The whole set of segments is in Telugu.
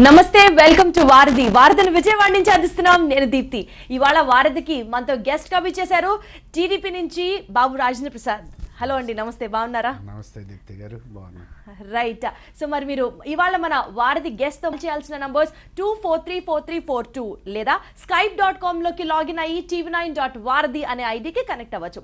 నమస్తే, వెల్కమ్ టు వారధి. వారధిని విజయవాడ నుంచి అందిస్తున్నాం. నేను దీప్తి. ఇవాళ వారధికి మనతో గెస్ట్ గా విచ్చేశారు టీడీపీ నుంచి బాబు రాజేంద్ర ప్రసాద్. హలో అండి, నమస్తే, బాగున్నారా? నమస్తే దీప్తి గారు, బాగున్నా. రైట్. సో మరి మీరు ఇవాళ మన వారధి గెస్ట్ తో చేయాల్సిన నంబర్స్ 243442 లేదా skype.com లోకి లాగిన్ అయ్యి tv9.varadhi అనే ఐడికి కనెక్ట్ అవ్వచ్చు.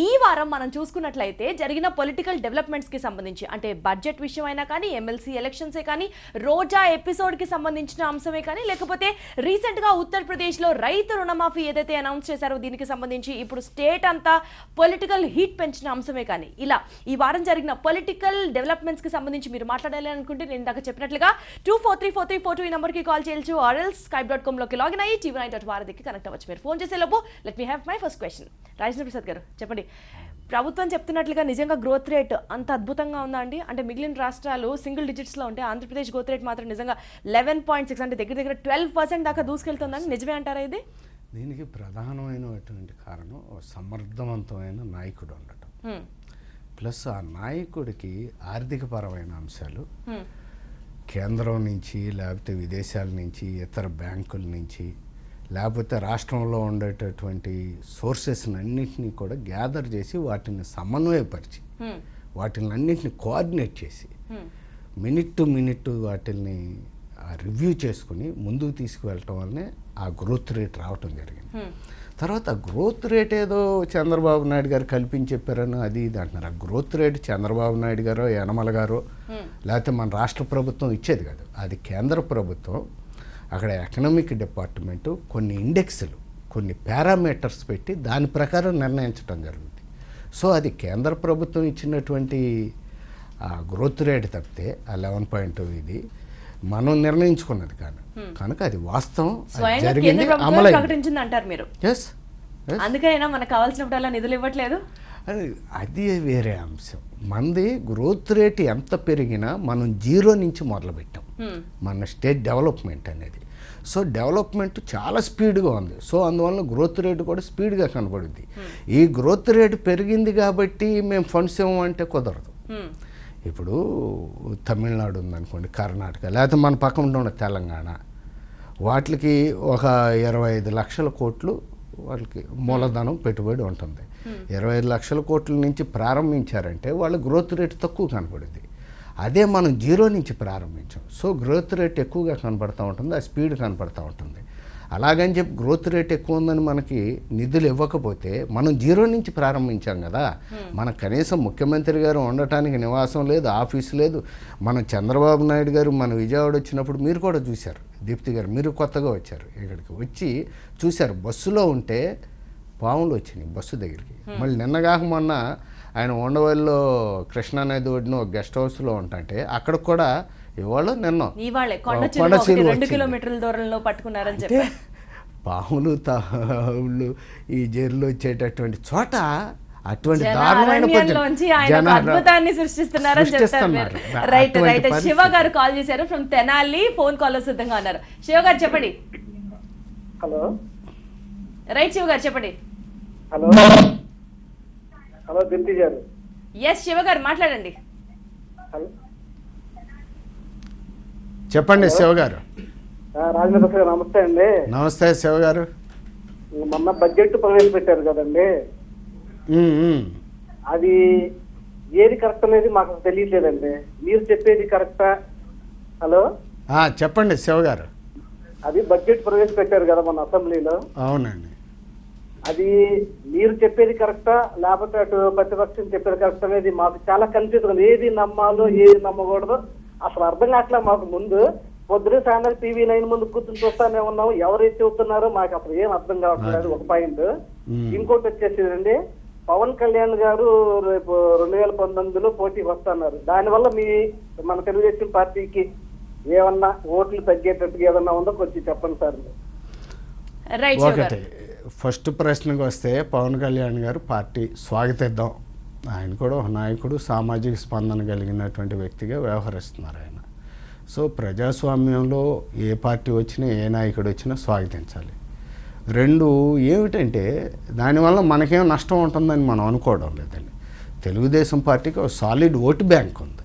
ఈ వారం మనం చూసుకున్నట్లయితే జరిగిన పొలిటికల్ డెవలప్మెంట్స్ కి సంబంధించి, అంటే బడ్జెట్ విషయం అయినా కానీ, ఎమ్మెల్సీ ఎలక్షన్సే కానీ, రోజా ఎపిసోడ్ కి సంబంధించిన అంశమే కానీ, లేకపోతే రీసెంట్ గా ఉత్తరప్రదేశ్ లో రైతు రుణమాఫీ ఏదైతే అనౌన్స్ చేశారో దీనికి సంబంధించి ఇప్పుడు స్టేట్ అంతా పొలిటికల్ హీట్ పెంచిన అంశమే కానీ, ఇలా ఈ వారం జరిగిన పొలిటికల్ డెవలప్మెంట్స్ కి సంబంధించి మీరు మాట్లాడాలి అనుకుంటే నేను ఇందాక చెప్పినట్లుగా 243442 ఈ నంబర్కి కాల్ చేయొచ్చు. ఆర్ఎల్స్ skype.com లోకి లాగిన్ అయ్యి tv9.varadhiకి కనెక్ట్ అవ్వచ్చు. మీరు ఫోన్ చేసే లోపు let me have my first question. Rajendra Prasad గారు చెప్పండి, ప్రభుత్వం చెప్తున్నట్లుగా నిజంగా గ్రోత్ రేట్ అంత అద్భుతంగా ఉందా అండి? అంటే మిగిలిన రాష్ట్రాలు సింగిల్ డిజిట్స్లో ఉంటే ఆంధ్రప్రదేశ్ గ్రోత్ రేట్ మాత్రం నిజంగా 11.6 అంటే దగ్గర 12% దాకా దూసుకెళ్తుందని నిజమే అంటారా ఇది? దీనికి ప్రధానమైనటువంటి కారణం సమర్థవంతమైన నాయకుడు ఉండటం, ప్లస్ ఆ నాయకుడికి ఆర్థికపరమైన అంశాలు కేంద్రం నుంచి, లేకపోతే విదేశాల నుంచి, ఇతర బ్యాంకుల నుంచి, లేకపోతే రాష్ట్రంలో ఉండేటటువంటి సోర్సెస్ అన్నింటినీ కూడా గ్యాదర్ చేసి వాటిని సమన్వయపరిచి వాటిని అన్నింటినీ కోఆర్డినేట్ చేసి మినిట్ టు మినిట్ వాటిని రివ్యూ చేసుకుని ముందుకు తీసుకువెళ్ళటం వల్లనే ఆ గ్రోత్ రేట్ రావటం జరిగింది. తర్వాత గ్రోత్ రేట్ ఏదో చంద్రబాబు నాయుడు గారు కల్పించి చెప్పారని అది ఇది అంటున్నారు. ఆ గ్రోత్ రేట్ చంద్రబాబు నాయుడు గారో, యనమల గారో, లేకపోతే మన రాష్ట్ర ప్రభుత్వం ఇచ్చేది కాదు. అది కేంద్ర ప్రభుత్వం, అక్కడ ఎకనామిక్ డిపార్ట్మెంటు కొన్ని ఇండెక్స్లు, కొన్ని పారామీటర్స్ పెట్టి దాని ప్రకారం నిర్ణయించడం జరుగుతుంది. సో అది కేంద్ర ప్రభుత్వం ఇచ్చినటువంటి గ్రోత్ రేట్ తప్పితే ఆ 11.2 ఇది మనం నిర్ణయించుకున్నది కాదు. కనుక అది వాస్తవం, జరిగింది, ప్రకటించింది అంటారు మీరు. అందుకైనా మనకు కావాల్సినప్పుడల్లా నిధులు ఇవ్వట్లేదు. అది వేరే అంశం. మనది గ్రోత్ రేట్ ఎంత పెరిగినా మనం జీరో నుంచి మొదలుపెట్టాం మన స్టేట్ డెవలప్మెంట్ అనేది. సో డెవలప్మెంట్ చాలా స్పీడ్గా ఉంది. సో అందువల్ల గ్రోత్ రేట్ కూడా స్పీడ్గా కనబడుద్ది. ఈ గ్రోత్ రేట్ పెరిగింది కాబట్టి మేము ఫండ్స్ ఇవ్వమంటే కుదరదు. ఇప్పుడు తమిళనాడు ఉందనుకోండి, కర్ణాటక, లేకపోతే మన పక్కన ఉన్న తెలంగాణ, వాటికి ఒక 25 లక్షల కోట్లు వాళ్ళకి మూలధనం పెట్టుబడి ఉంటుంది. 25 లక్షల కోట్ల నుంచి ప్రారంభించారంటే వాళ్ళ గ్రోత్ రేట్ తక్కువ కనపడుద్ది. అదే మనం జీరో నుంచి ప్రారంభించాం. సో గ్రోత్ రేట్ ఎక్కువగా కనపడుతూ ఉంటుంది, ఆ స్పీడ్ కనపడుతూ ఉంటుంది. అలాగని చెప్పి గ్రోత్ రేట్ ఎక్కువ ఉందని మనకి నిధులు ఇవ్వకపోతే, మనం జీరో నుంచి ప్రారంభించాం కదా, మనకు కనీసం ముఖ్యమంత్రి గారు ఉండటానికి నివాసం లేదు, ఆఫీసు లేదు. మనం చంద్రబాబు నాయుడు గారు మన విజయవాడ వచ్చినప్పుడు మీరు కూడా చూశారు, దీప్తి గారు, మీరు కొత్తగా వచ్చారు, ఇక్కడికి వచ్చి చూశారు. బస్సులో ఉంటే పాములు వచ్చినాయి బస్సు దగ్గరికి. మళ్ళీ నిన్నగాక మొన్న ఆయన ఉండవల్లిలో కృష్ణానది ఒడిన ఒక గెస్ట్ హౌస్లో ఉంటే అక్కడ కూడా ఇవాళ నిన్న పాములు, తావులు ఈ జైల్లో వచ్చేటటువంటి చోట అటువంటి అద్భుతాన్ని సృష్టిస్తున్నారని చెప్తారు. Right right. శివ గారు కాల్ చేశారు ఫ్రమ్ తెనాలి, ఫోన్ కాల్ సిద్ధంగా ఉన్నారు. శివ గారు చెప్పండి. హలో. రైట్ శివ గారు చెప్పండి. హలో హలో దీప్తి గారు. ఎస్ శివ గారు మాట్లాడండి. హలో చెప్పండి శివ గారు. రాజేంద్ర ప్రసాద్ గారు నమస్తే అండి. నమస్తే శివ గారు. మొన్న బడ్జెట్ ప్రవేశపెట్టారు కదండి, అది ఏది కరెక్ట్ అనేది మాకు తెలియట్లేదండి. మీరు చెప్పేది కరెక్టా? హలో చెప్పండి శివ గారు. అది బడ్జెట్ ప్రవేశపెట్టారు కదా మన అసెంబ్లీలో. అవునండి. అది మీరు చెప్పేది కరెక్టా లేకపోతే అటు ప్రతిపక్షం చెప్పేది కరెక్ట్ అనేది మాకు చాలా కన్ఫ్యూజ్ ఉంది. ఏది నమ్మాలో ఏది నమ్మకూడదో అసలు అర్థం కావట్లే మాకు. ముందు పొద్దున సాయంత్రం TV9 ముందు కూర్చొని చూస్తానే ఉన్నాము, ఎవరైతే చెబుతున్నారో మాకు అసలు ఏం అర్థం కావట్లేదు. ఒక పాయింట్. ఇంకోటి వచ్చేసేదండి, పవన్ కళ్యాణ్ గారు రేపు 2019లో పోటీకి వస్తున్నారు. దానివల్ల మన తెలుగుదేశం పార్టీకి ఏమన్నా ఓట్లు తగ్గేటట్టుగా ఏదన్నా ఉందో కొంచెం చెప్పండి సార్. ఒకటి ఫస్ట్ ప్రశ్నకు వస్తే, పవన్ కళ్యాణ్ గారు పార్టీ స్వాగతిద్దాం. ఆయన కూడా ఒక నాయకుడు, సామాజిక స్పందన కలిగినటువంటి వ్యక్తిగా వ్యవహరిస్తున్నారు ఆయన. సో ప్రజాస్వామ్యంలో ఏ పార్టీ వచ్చినా, ఏ నాయకుడు వచ్చినా స్వాగతించాలి. రెండు ఏమిటంటే, దానివల్ల మనకేం నష్టం ఉంటుందని మనం అనుకోవడం లేదండి. తెలుగుదేశం పార్టీకి ఒక సాలిడ్ ఓటు బ్యాంక్ ఉంది.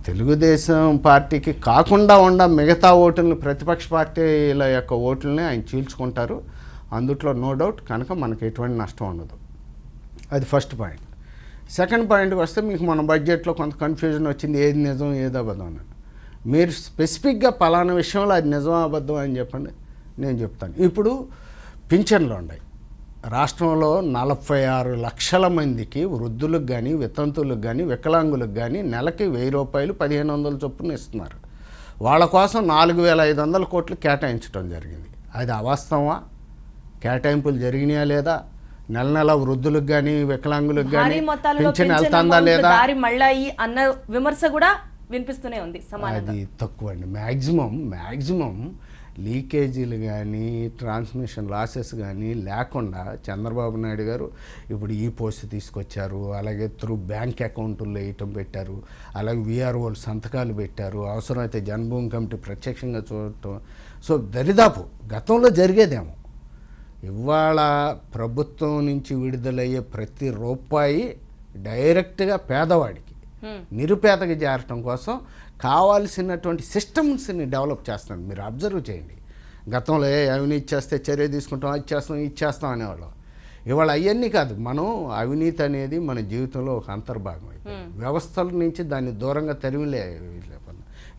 తెలుగుదేశం పార్టీకి కాకుండా మిగతా ఓటులను ప్రతిపక్ష పార్టీల యొక్క ఓట్లని ఆయన చీల్చుకుంటారు, అందుట్లో నో డౌట్. కనుక మనకి ఎటువంటి నష్టం ఉండదు. అది ఫస్ట్ పాయింట్. సెకండ్ పాయింట్కి వస్తే మీకు మన బడ్జెట్లో కొంత కన్ఫ్యూజన్ వచ్చింది, ఏది నిజం ఏది అబద్ధం అని. మీరు స్పెసిఫిక్గా పలానా విషయంలో అది నిజం అబద్ధం అని చెప్పండి, నేను చెప్తాను. ఇప్పుడు పింఛన్లు ఉన్నాయి రాష్ట్రంలో. 46 లక్షల మందికి వృద్ధులకు కానీ వితంతువులకు కానీ వికలాంగులకు కానీ నెలకి 1000 రూపాయలు 1500 చొప్పున ఇస్తున్నారు. వాళ్ళ కోసం 4500 కోట్లు కేటాయించడం జరిగింది. అది అవాస్తవమా? కేటాయింపులు జరిగినాయా లేదా? నెల నెల వృద్ధులకు కానీ వికలాంగులకు కానీ పింఛన్ వెళ్తుందా లేదా అన్న విమర్శ కూడా వినిపిస్తూనే ఉంది. అది తక్కువ అండి. మ్యాక్సిమం లీకేజీలు కానీ ట్రాన్స్మిషన్ లాసెస్ కానీ లేకుండా చంద్రబాబు నాయుడు గారు ఇప్పుడు ఈ పోస్ట్ తీసుకొచ్చారు, అలాగే త్రూ బ్యాంక్ అకౌంట్లో వేయటం పెట్టారు, అలాగే వీఆర్ఓలు సంతకాలు పెట్టారు, అవసరమైతే జన్మభూమి కమిటీ ప్రత్యక్షంగా చూడటం. సో దరిదాపు గతంలో జరిగేదేమో. ఇవాళ ప్రభుత్వం నుంచి విడుదలయ్యే ప్రతి రూపాయి డైరెక్ట్గా పేదవాడికి నిరుపేదకి చేరటం కోసం కావాల్సినటువంటి సిస్టమ్స్ని డెవలప్ చేస్తున్నాం. మీరు అబ్జర్వ్ చేయండి. గతంలో అవినీతి చేస్తే చర్య తీసుకుంటాం, అది చేస్తాం అనేవాళ్ళం. ఇవాళ అవన్నీ కాదు. మనం అవినీతి అనేది మన జీవితంలో ఒక అంతర్భాగం అయిపోయింది. వ్యవస్థల నుంచి దాన్ని దూరంగా తరిమిలే.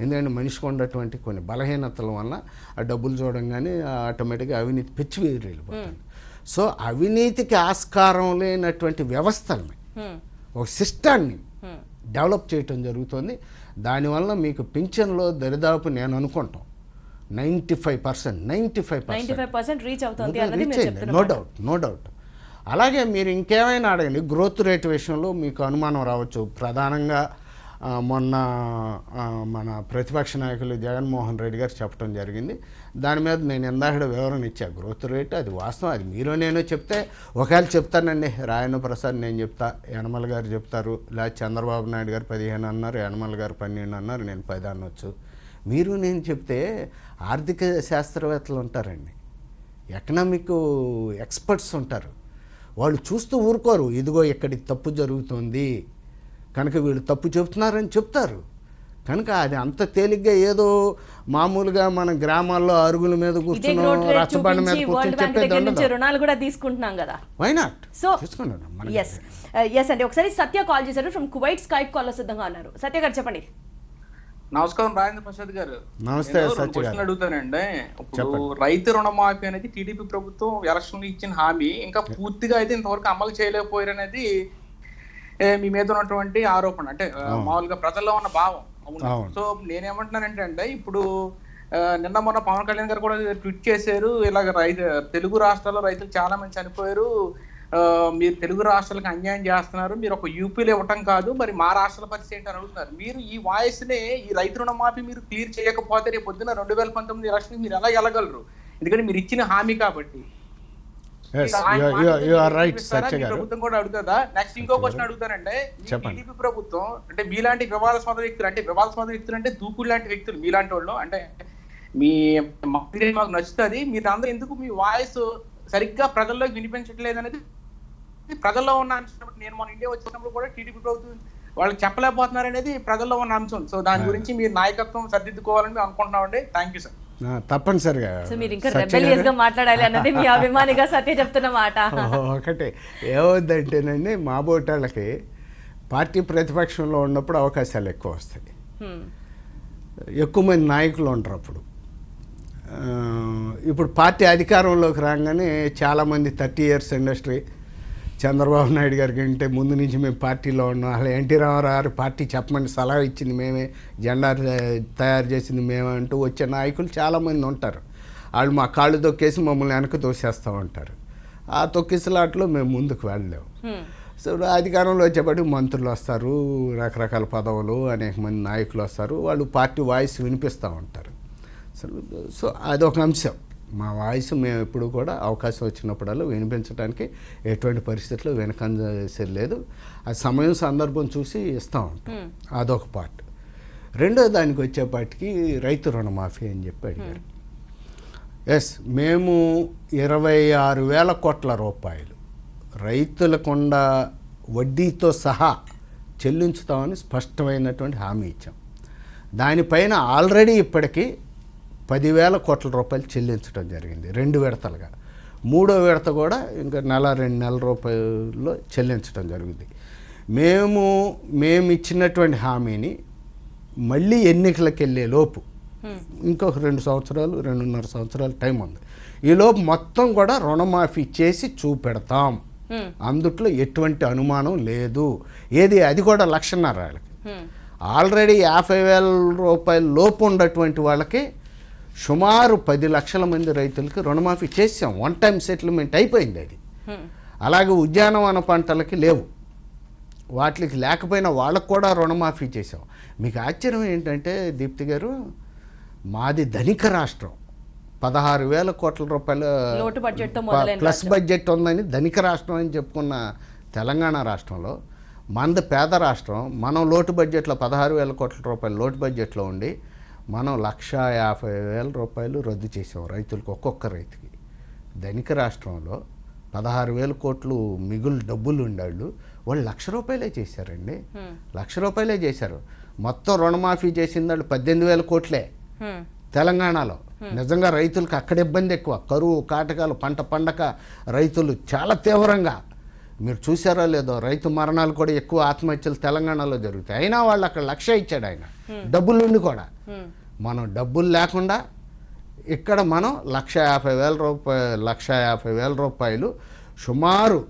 ఎందుకంటే మనిషికి ఉన్నటువంటి కొన్ని బలహీనతల వల్ల ఆ డబ్బులు చూడంగానే ఆటోమేటిక్గా అవినీతి పిచ్చి వెళ్ళిపోతుంది. సో అవినీతికి ఆస్కారం లేనటువంటి వ్యవస్థల్ని, ఒక సిస్టాన్ని డెవలప్ చేయటం జరుగుతుంది. దానివల్ల మీకు పింఛన్లో దరిదాపు నేను అనుకుంటాం 95% రీచ్ అవుతుంది, నో డౌట్. అలాగే మీరు ఇంకేమైనా అడగండి, గ్రోత్ రేట్ విషయంలో మీకు అనుమానం రావచ్చు. ప్రధానంగా మొన్న మన ప్రతిపక్ష నాయకులు జగన్మోహన్ రెడ్డి గారు చెప్పడం జరిగింది. దాని మీద నేను ఇందాక వివరణ ఇచ్చా. గ్రోత్ రేట్ అది వాస్తవం, అది మీరు నేను చెప్తే ఒకవేళ చెప్తానండి, రాయన ప్రసాద్ నేను చెప్తా, యనమల గారు చెప్తారు, లేదా చంద్రబాబు నాయుడు గారు 15 అన్నారు, యనమల గారు 12 అన్నారు, నేను 10 అనొచ్చు. మీరు నేను చెప్తే ఆర్థిక శాస్త్రవేత్తలు ఉంటారండి, ఎకనామిక్ ఎక్స్పర్ట్స్ ఉంటారు, వాళ్ళు చూస్తూ ఊరుకోరు. ఇదిగో ఇక్కడికి తప్పు జరుగుతుంది కనుక వీళ్ళు తప్పు చెబుతున్నారని చెప్తారు. కనుక అది అంత తేలిగ్గా ఏదో మామూలుగా మన గ్రామాల్లో అరుగుల మీద కూర్చుని రచ్చబండ మీద కూర్చొని చెప్పేది రుణాలు కూడా తీసుకుంటున్నాం కదా. Why not? సో ఎస్ అండి. ఒకసారి సత్య కాల్ చేశారు ఫ్రమ్ కువైట్. స్కైప్ కాల్ లో సిద్ధంగా ఉన్నారు. సత్య గారు చెప్పండి. నమస్కారం రాజేంద్ర ప్రసాద్ గారు. నమస్తే సత్య గారు. అడుగుతానండి. ఇప్పుడు రైతు రుణమాఫీ అనేది టీడీపీ ప్రభుత్వం ఎలక్షన్ ఇచ్చిన హామీ ఇంకా పూర్తిగా అయితే ఇంతవరకు అమలు చేయలేకపోయారు అనేది మీ మీద ఉన్నటువంటి ఆరోపణ, అంటే మామూలుగా ప్రజల్లో ఉన్న భావం. సో నేనేమంటున్నానంటే ఇప్పుడు నిన్న మొన్న పవన్ కళ్యాణ్ గారు కూడా ట్వీట్ చేశారు, ఇలాగ తెలుగు రాష్ట్రాల్లో రైతులు చాలా మంది చనిపోయారు, మీరు తెలుగు రాష్ట్రాలకు అన్యాయం చేస్తున్నారు, మీరు ఒక యూపీలో ఇవ్వటం కాదు, మరి మా రాష్ట్రాల పరిస్థితి ఏంటి అని అడుగుతున్నారు. మీరు ఈ వాయిస్ నే, ఈ రైతు రుణమాఫీ మీరు క్లియర్ చేయకపోతే రేపు పొద్దున 2019 ఎలక్షన్ మీరు ఎలా వెళ్ళగలరు? ఎందుకంటే మీరు ఇచ్చిన హామీ కాబట్టి. ప్రభుత్వం కూడా అడుగుతుందా? నెక్స్ట్ ఇంకో క్వశ్చన్ అడుగుతానంటే, టీడీపీ ప్రభుత్వం అంటే మీలాంటి వివాదాస్పద వ్యక్తులు, అంటే వివాదాస్పద వ్యక్తులు అంటే దూకుడు లాంటి వ్యక్తులు మీలాంటి వాళ్ళు, అంటే మీ మాకు నచ్చుతుంది, మీరు అందరూ ఎందుకు మీ వాయిస్ సరిగ్గా ప్రజల్లోకి వినిపించట్లేదు అనేది ప్రజల్లో ఉన్న అంశం. నేను మన ఇండియా వచ్చినప్పుడు కూడా టీడీపీ ప్రభుత్వం వాళ్ళకి చెప్పలేకపోతున్నారు అనేది ప్రజల్లో ఉన్న అంశం. సో దాని గురించి మీరు నాయకత్వం సర్దిద్దుకోవాలని మేము అనుకుంటున్నామండి. Thank you sir. తప్పనిసరిగా మాట్లాడాలి అన్నది మీ అభిమానిగా సత్య చెప్తున్న మాట. ఒకటే ఏమవుద్దంటేనండి, మా బోటాళ్ళకి పార్టీ ప్రతిపక్షంలో ఉన్నప్పుడు అవకాశాలు ఎక్కువ వస్తాయి, ఎక్కువ మంది నాయకులు ఉంటారు. అప్పుడు ఇప్పుడు పార్టీ అధికారంలోకి రాగానే చాలామంది 30 years ఇండస్ట్రీ, చంద్రబాబు నాయుడు గారికి అంటే ముందు నుంచి మేము పార్టీలో ఉన్నాం, అసలు ఎన్టీ రామారావు గారు పార్టీ చెప్పమని సలహా ఇచ్చింది మేమే, జెండా తయారు చేసింది మేమే అంటూ వచ్చే నాయకులు చాలామంది ఉంటారు. వాళ్ళు మా కాళ్ళు తొక్కేసి మమ్మల్ని వెనక్కి తోసేస్తూ ఉంటారు. ఆ తొక్కిసలాట్లో మేము ముందుకు వెళ్ళలేము. సో అధికారంలో వచ్చేప్పటికి మంత్రులు వస్తారు, రకరకాల పదవులు, అనేక మంది నాయకులు వస్తారు, వాళ్ళు పార్టీ వాయిస్ వినిపిస్తూ ఉంటారు. సో అదొక అంశం. మా వాయిస్ మేము ఎప్పుడు కూడా అవకాశం వచ్చినప్పుడల్లా వినిపించడానికి ఎటువంటి పరిస్థితుల్లో వెనకంజేసేది లేదు. ఆ సమయం సందర్భం చూసి ఇస్తూ ఉంటాం, అదొక పార్ట్. రెండో దానికి వచ్చేపాటికి రైతు రుణమాఫీ అని చెప్పి అడిగారు. ఎస్, మేము 26,000 కోట్ల రూపాయలు రైతులకుండా వడ్డీతో సహా చెల్లించుతామని స్పష్టమైనటువంటి హామీ ఇచ్చాం. దానిపైన ఆల్రెడీ ఇప్పటికీ 10,000 కోట్ల రూపాయలు చెల్లించడం జరిగింది 2 విడతలుగా. 3వ విడత కూడా ఇంకా 1-2 నెలల రూపాయల్లో చెల్లించడం జరుగుతుంది. మేము ఇచ్చినటువంటి హామీని మళ్ళీ ఎన్నికలకు వెళ్ళే లోపు ఇంకొక 2 సంవత్సరాలు 2.5 సంవత్సరాలు టైం ఉంది. ఈలోపు మొత్తం కూడా రుణమాఫీ చేసి చూపెడతాం. అందుట్లో ఎటువంటి అనుమానం లేదు. అది కూడా 1,50,000 వాళ్ళకి. ఆల్రెడీ 50,000 రూపాయల లోపు ఉన్నటువంటి వాళ్ళకి సుమారు 10 లక్షల మంది రైతులకి రుణమాఫీ చేసాం. 1 టైం సెటిల్మెంట్ అయిపోయింది అది. అలాగే ఉద్యానవన పంటలకి లేవు, వాటికి లేకపోయినా వాళ్ళకు కూడా రుణమాఫీ చేసాం. మీకు ఆశ్చర్యం ఏంటంటే దీప్తి గారు, మాది ధనిక రాష్ట్రం, 16,000 కోట్ల రూపాయల ప్లస్ బడ్జెట్ ఉందని ధనిక రాష్ట్రం అని చెప్పుకున్న తెలంగాణ రాష్ట్రంలో మనది పేద రాష్ట్రం. మనం లోటు బడ్జెట్లో 16,000 కోట్ల రూపాయల లోటు బడ్జెట్లో ఉండి మనం 1,50,000 రూపాయలు రద్దు చేసాం రైతులకు, ఒక్కొక్క రైతుకి. ధనిక రాష్ట్రంలో 16,000 కోట్లు మిగులు డబ్బులు ఉండాళ్ళు, వాళ్ళు 1,00,000 రూపాయలే చేశారండి. 1,00,000 రూపాయలే చేశారు. మొత్తం రుణమాఫీ చేసిన వాళ్ళు 18,000 కోట్లే తెలంగాణలో. నిజంగా రైతులకు అక్కడ ఇబ్బంది ఎక్కువ, కరువు కాటకాలు, పంట పండక రైతులు చాలా తీవ్రంగా. మీరు చూసారో లేదో, రైతు మరణాలు కూడా ఎక్కువ, ఆత్మహత్యలు తెలంగాణలో జరుగుతాయి. అయినా వాళ్ళు అక్కడ 1,00,000 ఇచ్చాడు ఆయన, డబ్బులుండి కూడా. మనం డబ్బులు లేకుండా ఇక్కడ మనం 1,50,000 రూపాయలు సుమారు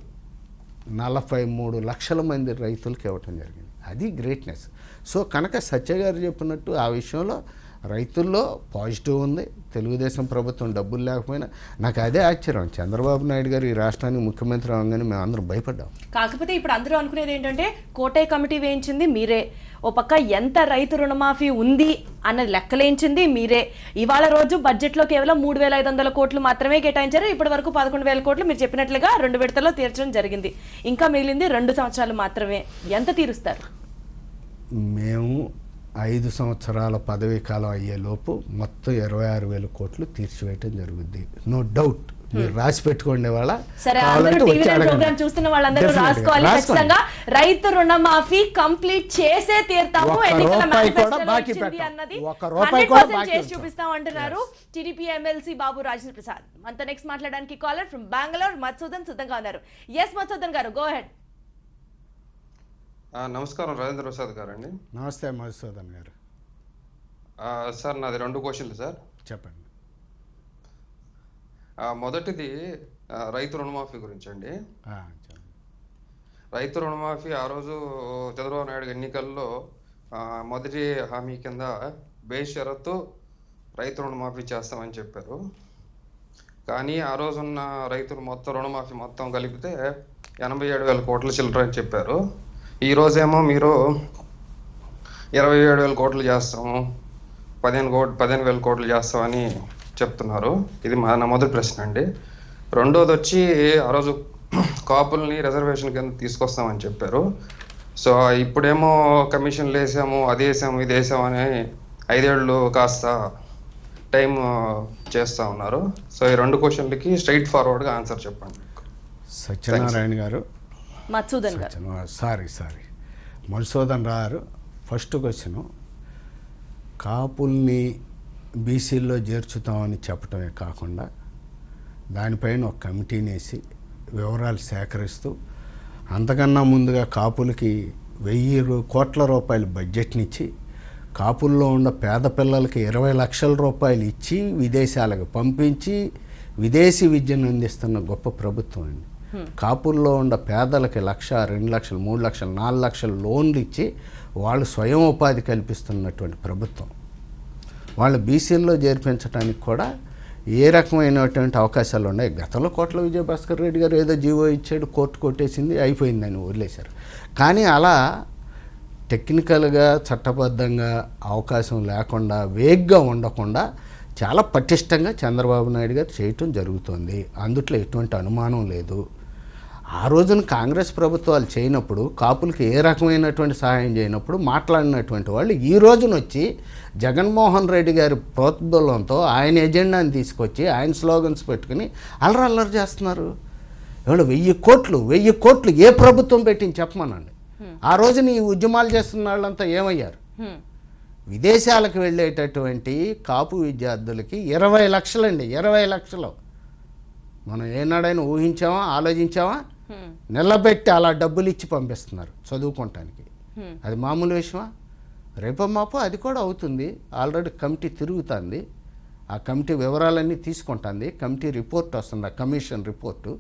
43 లక్షల మంది రైతులకు ఇవ్వటం జరిగింది. అది గ్రేట్నెస్. సో కనుక సత్య గారు చెప్పినట్టు ఆ విషయంలో రైతుల్లో పాజిటివ్ ఉంది. తెలుగుదేశం ప్రభుత్వం డబ్బులు లేకపోయినా నాకు అదే ఆశ్చర్యం, చంద్రబాబు నాయుడు గారు ఈ రాష్ట్రానికి ముఖ్యమంత్రి అవగానే మేము అందరం భయపడ్డాం. కాకపోతే ఇప్పుడు అందరూ అనుకునేది ఏంటంటే కోటయ్య కమిటీ వేయించింది మీరే, ఓ పక్క ఎంత రైతు రుణమాఫీ ఉంది అన్నది లెక్కలేంచింది మీరే. ఇవాళ రోజు బడ్జెట్లో కేవలం 3,500 కోట్లు మాత్రమే కేటాయించారు. ఇప్పటి వరకు 11,000 కోట్లు మీరు చెప్పినట్లుగా 2 విడతల్లో తీర్చడం జరిగింది. ఇంకా మిగిలింది 2 సంవత్సరాలు మాత్రమే. ఎంత తీరుస్తారు? మేము 5 సంవత్సరాల పదవీ కాలం అయ్యేలోపు మొత్తం 26,000 కోట్లు తీర్చివేయటం జరుగుద్ది. నో డౌట్, మీరు రాసి పెట్టుకోండి. వాళ్ళ చూస్తున్న వాళ్ళందరూ రాసుకోవాలి. ఖచ్చితంగా రైతు రుణమాఫీ కంప్లీట్ చేసే తీరుతాము, చేసి చూపిస్తాం అంటున్నారు టీడీపీ ఎమ్మెల్సీ బాబు రాజేంద్ర ప్రసాద్. మనతో నెక్స్ట్ మాట్లాడడానికి కాలర్ ఫ్రమ్ బెంగళూరు మధుసూదన్ సిద్ధంగా ఉన్నారు. ఎస్ మధుసూదన్ గారు, గో హెడ్. నమస్కారం రాజేంద్ర ప్రసాద్ గారు అండి. నమస్తే మధుసూదన్ గారు. సార్ నాది 2 క్వశ్చన్లు సార్. చెప్పండి. మొదటిది రైతు రుణమాఫీ గురించి అండి. రైతు రుణమాఫీ ఆ రోజు చంద్రబాబు నాయుడు ఎన్నికల్లో మొదటి హామీ కింద బేషరతు రైతు రుణమాఫీ చేస్తామని చెప్పారు. కానీ ఆ రోజున్న రైతులు మొత్తం రుణమాఫీ మొత్తం కలిపితే 87,000 కోట్ల చిల్లర అని చెప్పారు. ఈ రోజేమో మీరు 27,000 కోట్లు చేస్తాము, 15,000 కోట్లు చేస్తామని చెప్తున్నారు. ఇది నా మొదటి ప్రశ్న అండి. రెండోది వచ్చి ఆ రోజు కాపుల్ని రిజర్వేషన్ కింద తీసుకొస్తామని చెప్పారు. సో ఇప్పుడేమో కమిషన్లు వేసాము, అది వేసాము, ఇది వేసామని 5 ఏళ్ళు కాస్త టైం చేస్తూ ఉన్నారు. సో ఈ 2 క్వశ్చన్లకి స్ట్రైట్ ఫార్వర్డ్గా ఆన్సర్ చెప్పండి. సత్యనారాయణ గారు, మధుసూదన్ గారు. సారీ మధుసూదన్ గారు, ఫస్ట్ క్వశ్చన్, కాపుల్ని బీసీల్లో చేర్చుతామని చెప్పటమే కాకుండా దానిపైన ఒక కమిటీని వేసి వివరాలు సేకరిస్తూ అంతకన్నా ముందుగా కాపులకి 1,000 కోట్ల రూపాయల బడ్జెట్నిచ్చి కాపుల్లో ఉన్న పేద పిల్లలకి 20 లక్షల రూపాయలు ఇచ్చి విదేశాలకు పంపించి విదేశీ విద్యను అందిస్తున్న గొప్ప ప్రభుత్వం అండి. కాపుల్లో ఉన్న పేదలకి 1,00,000, 2 లక్షలు, 3 లక్షలు, 4 లక్షల లోన్లు ఇచ్చి వాళ్ళు స్వయం ఉపాధి కల్పిస్తున్నటువంటి ప్రభుత్వం. వాళ్ళు బీసీల్లో చేర్పించడానికి కూడా ఏ రకమైనటువంటి అవకాశాలు ఉన్నాయి. గతంలో కోట్ల విజయభాస్కర్ రెడ్డి గారు ఏదో జీవో ఇచ్చాడు, కోర్టు కొట్టేసింది, అయిపోయిందని వదిలేశారు. కానీ అలా టెక్నికల్గా చట్టబద్ధంగా అవకాశం లేకుండా వేగ్గా ఉండకుండా చాలా పటిష్టంగా చంద్రబాబు నాయుడు గారు చేయటం జరుగుతుంది. అందుట్లో ఎటువంటి అనుమానం లేదు. ఆ రోజున కాంగ్రెస్ ప్రభుత్వాలు చేయనప్పుడు, కాపులకి ఏ రకమైనటువంటి సహాయం చేయనప్పుడు మాట్లాడినటువంటి వాళ్ళు ఈ రోజున వచ్చి జగన్మోహన్ రెడ్డి గారి ప్రోద్బలంతో ఆయన ఎజెండాని తీసుకొచ్చి ఆయన స్లోగన్స్ పెట్టుకుని అల్లరి చేస్తున్నారు. ఇవాళ 1,000 కోట్లు ఏ ప్రభుత్వం పెట్టింది చెప్పమనండి. ఆ రోజున ఈ ఉద్యమాలు చేస్తున్న వాళ్ళంతా ఏమయ్యారు? విదేశాలకు వెళ్ళేటటువంటి కాపు విద్యార్థులకి 20 లక్షలండి, 20 లక్షలు. మనం ఏనాడైనా ఊహించామా, ఆలోచించామా? నిలబెట్టి అలా డబ్బులు ఇచ్చి పంపిస్తున్నారు చదువుకోవటానికి. అది మామూలు విషయమా? రేపో మాపో అది కూడా అవుతుంది. ఆల్రెడీ కమిటీ తిరుగుతుంది, ఆ కమిటీ వివరాలన్నీ తీసుకుంటుంది, కమిటీ రిపోర్ట్ వస్తుంది, కమిషన్ రిపోర్టు.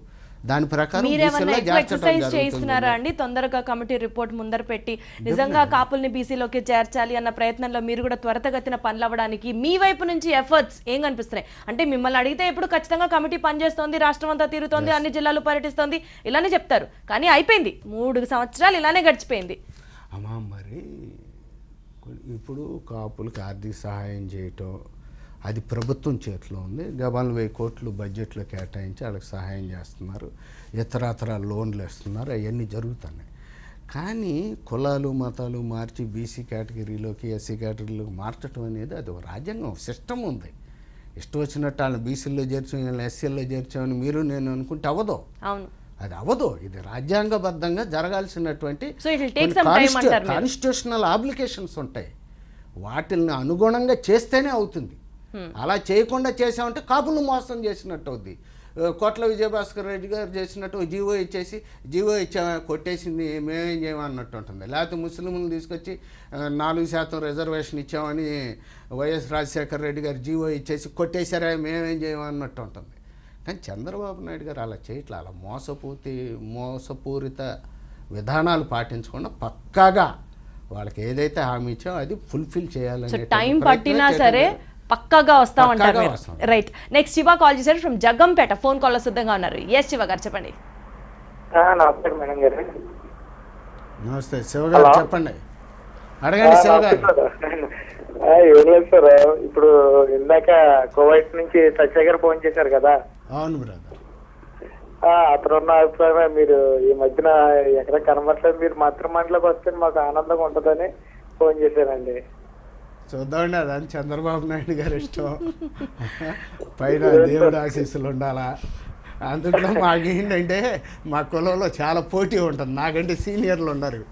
దాని ప్రకారం మీరేమన్నా ఎక్కువ ఎక్సర్సైజ్ చేయిస్తున్నారా అండి? తొందరగా కమిటీ రిపోర్ట్ ముందర పెట్టి నిజంగా కాపుల్ని బీసీలోకి చేర్చాలి అన్న ప్రయత్నంలో మీరు కూడా త్వరితగతిన పనులు అవ్వడానికి మీ వైపు నుంచి ఎఫర్ట్స్ ఏం కనిపిస్తున్నాయి? అంటే మిమ్మల్ని అడిగితే ఇప్పుడు ఖచ్చితంగా కమిటీ పనిచేస్తోంది, రాష్ట్రం అంతా తిరుగుతోంది, అన్ని జిల్లాలు పర్యటిస్తోంది ఇలానే చెప్తారు. కానీ అయిపోయింది, 3 సంవత్సరాలు ఇలానే గడిచిపోయింది. అమ్మా మరి ఇప్పుడు కాపులకు ఆర్థిక సహాయం చేయటం అది ప్రభుత్వం చేతిలో ఉంది. గబాలు 1000 కోట్లు బడ్జెట్లో కేటాయించి వాళ్ళకి సహాయం చేస్తున్నారు, ఇతరతర లోన్లు ఇస్తున్నారు, అవన్నీ జరుగుతున్నాయి. కానీ కులాలు మతాలు మార్చి బీసీ కేటగిరీలోకి ఎస్సీ కేటగిరీలోకి మార్చడం అనేది అది రాజ్యాంగం సిస్టమ్ ఉంది. ఇష్టం వచ్చినట్టు వాళ్ళని బీసీల్లో చేర్చాం, వీళ్ళని ఎస్సీల్లో చేర్చామని మీరు నేను అనుకుంటే అవ్వదు. అవును, అది అవ్వదు. ఇది రాజ్యాంగబద్ధంగా జరగాల్సినటువంటి కాన్స్టిట్యూషనల్ ఆబ్లికేషన్స్ ఉంటాయి. వాటిని అనుగుణంగా చేస్తేనే అవుతుంది. అలా చేయకుండా చేసామంటే కాపులు మోసం చేసినట్టు అవుద్ది. కోట్ల విజయభాస్కర్ రెడ్డి గారు చేసినట్టు జీవో ఇచ్చా కొట్టేసింది మేమేం చేయమన్నట్టు ఉంటుంది. లేకపోతే ముస్లింలను తీసుకొచ్చి 4% రిజర్వేషన్ ఇచ్చామని వైఎస్ రాజశేఖర రెడ్డి గారు జీవో ఇచ్చేసి కొట్టేశారా మేమేం చేయమన్నట్టు ఉంటుంది. కానీ చంద్రబాబు నాయుడు గారు అలా చేయట్లే. అలా మోసపూరిత విధానాలు పాటించకుండా పక్కాగా వాళ్ళకి ఏదైతే హామీ ఇచ్చామో అది ఫుల్ఫిల్ చేయాలని టైం పట్టినా సరే పక్కాగా వస్తా ఉంటారు. రైట్, నెక్స్ట్ శివ కాల్ చేశారు ఫ్రమ్ జగ్గంపేట. ఫోన్ కాల్ లో సిద్ధంగా ఉన్నారు. ఎస్ శివ గారు చెప్పండి. నమస్తే మేడం గారు. నమస్తే శివ గారు, చెప్పండి, అడగండి శివ గారు. ఏం లేదు సార్, ఇప్పుడు ఇందాక కోవైట్ నుంచి సత్య గారు ఫోన్ చేశారు కదా. అవును బ్రదర్. అతను ఉన్న అభిప్రాయం మీరు ఈ మధ్యన ఎక్కడ కనబడలేదు, మీరు మంత్రిమండలికి వస్తే మాకు ఆనందంగా ఉంటుందని ఫోన్ చేశానండి. చూద్దామండి, అదని చంద్రబాబు నాయుడు గారు ఇష్టం. పైన దేవుడు ఆశీస్సులు ఉండాలా. అందులో మాకేంటంటే మా కులంలో చాలా పోటీ ఉంటుంది, నాకంటే సీనియర్లు ఉన్నారు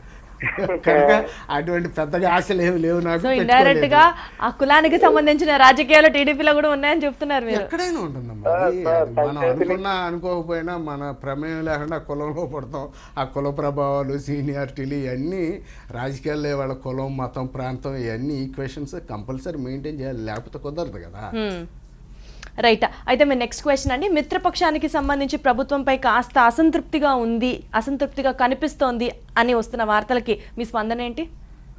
కనుక అటువంటి పెద్దగా ఆశలు ఏమి లేవు నాకు. సో ఇండైరెక్ట్ గా ఆ కులానికి సంబంధించిన రాజకీయాలు టీడీపీలో కూడా ఉన్నాయని చెప్తున్నారు మీరు. ఎక్కడైనా ఉంటుందమ్మా, మనం అనుకున్నా అనుకోకపోయినా మన ప్రమేయం లేకుండా కులంలో పడతాం. ఆ కుల ప్రభావాలు సీనియారిటీలు ఇవన్నీ రాజకీయాల్లో వాళ్ళ కులం మతం ప్రాంతం ఇవన్నీ ఈక్వేషన్స్ కంపల్సరీ మెయింటైన్ చేయాలి, లేకపోతే కుదరదు కదా. రైట్, అయితే మీ నెక్స్ట్ క్వశ్చన్ అండి. మిత్రపక్షానికి సంబంధించి ప్రభుత్వంపై కాస్త అసంతృప్తిగా కనిపిస్తోంది అని వస్తున్న వార్తలకి మీ స్పందన ఏంటి?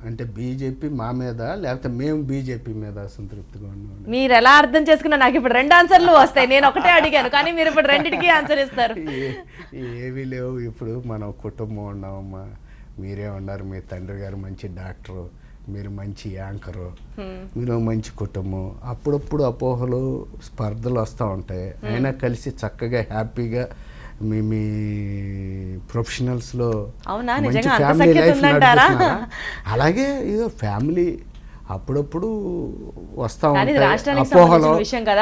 అంటే బీజేపీ మా మీద లేకపోతే మేము బీజేపీ మీద అసంతృప్తిగా ఉన్నాం. మీరు ఎలా అర్థం చేసుకున్నా నాకు ఇప్పుడు 2 ఆన్సర్లు వస్తాయి. నేను ఒకటే అడిగాను కానీ మీరు ఇప్పుడు రెండింటికి ఆన్సర్ ఇస్తారు. ఏవీ లేవు. ఇప్పుడు మనం కుటుంబం ఉన్నామమ్మా. మీరే ఉన్నారు, మీ తండ్రి గారు మంచి డాక్టరు, మీరు మంచి యాంకరు, మీరు మంచి కుటుంబం. అప్పుడప్పుడు అపోహలు స్పర్ధలు వస్తూ ఉంటాయి, అయినా కలిసి చక్కగా హ్యాపీగా మీ ప్రొఫెషనల్స్లో మంచి ఫ్యామిలీ లైఫ్ నడుపుతున్నారా? అలాగే ఇదో ఫ్యామిలీ అప్పుడప్పుడు వస్తూ ఉంటాయి, అపోహలు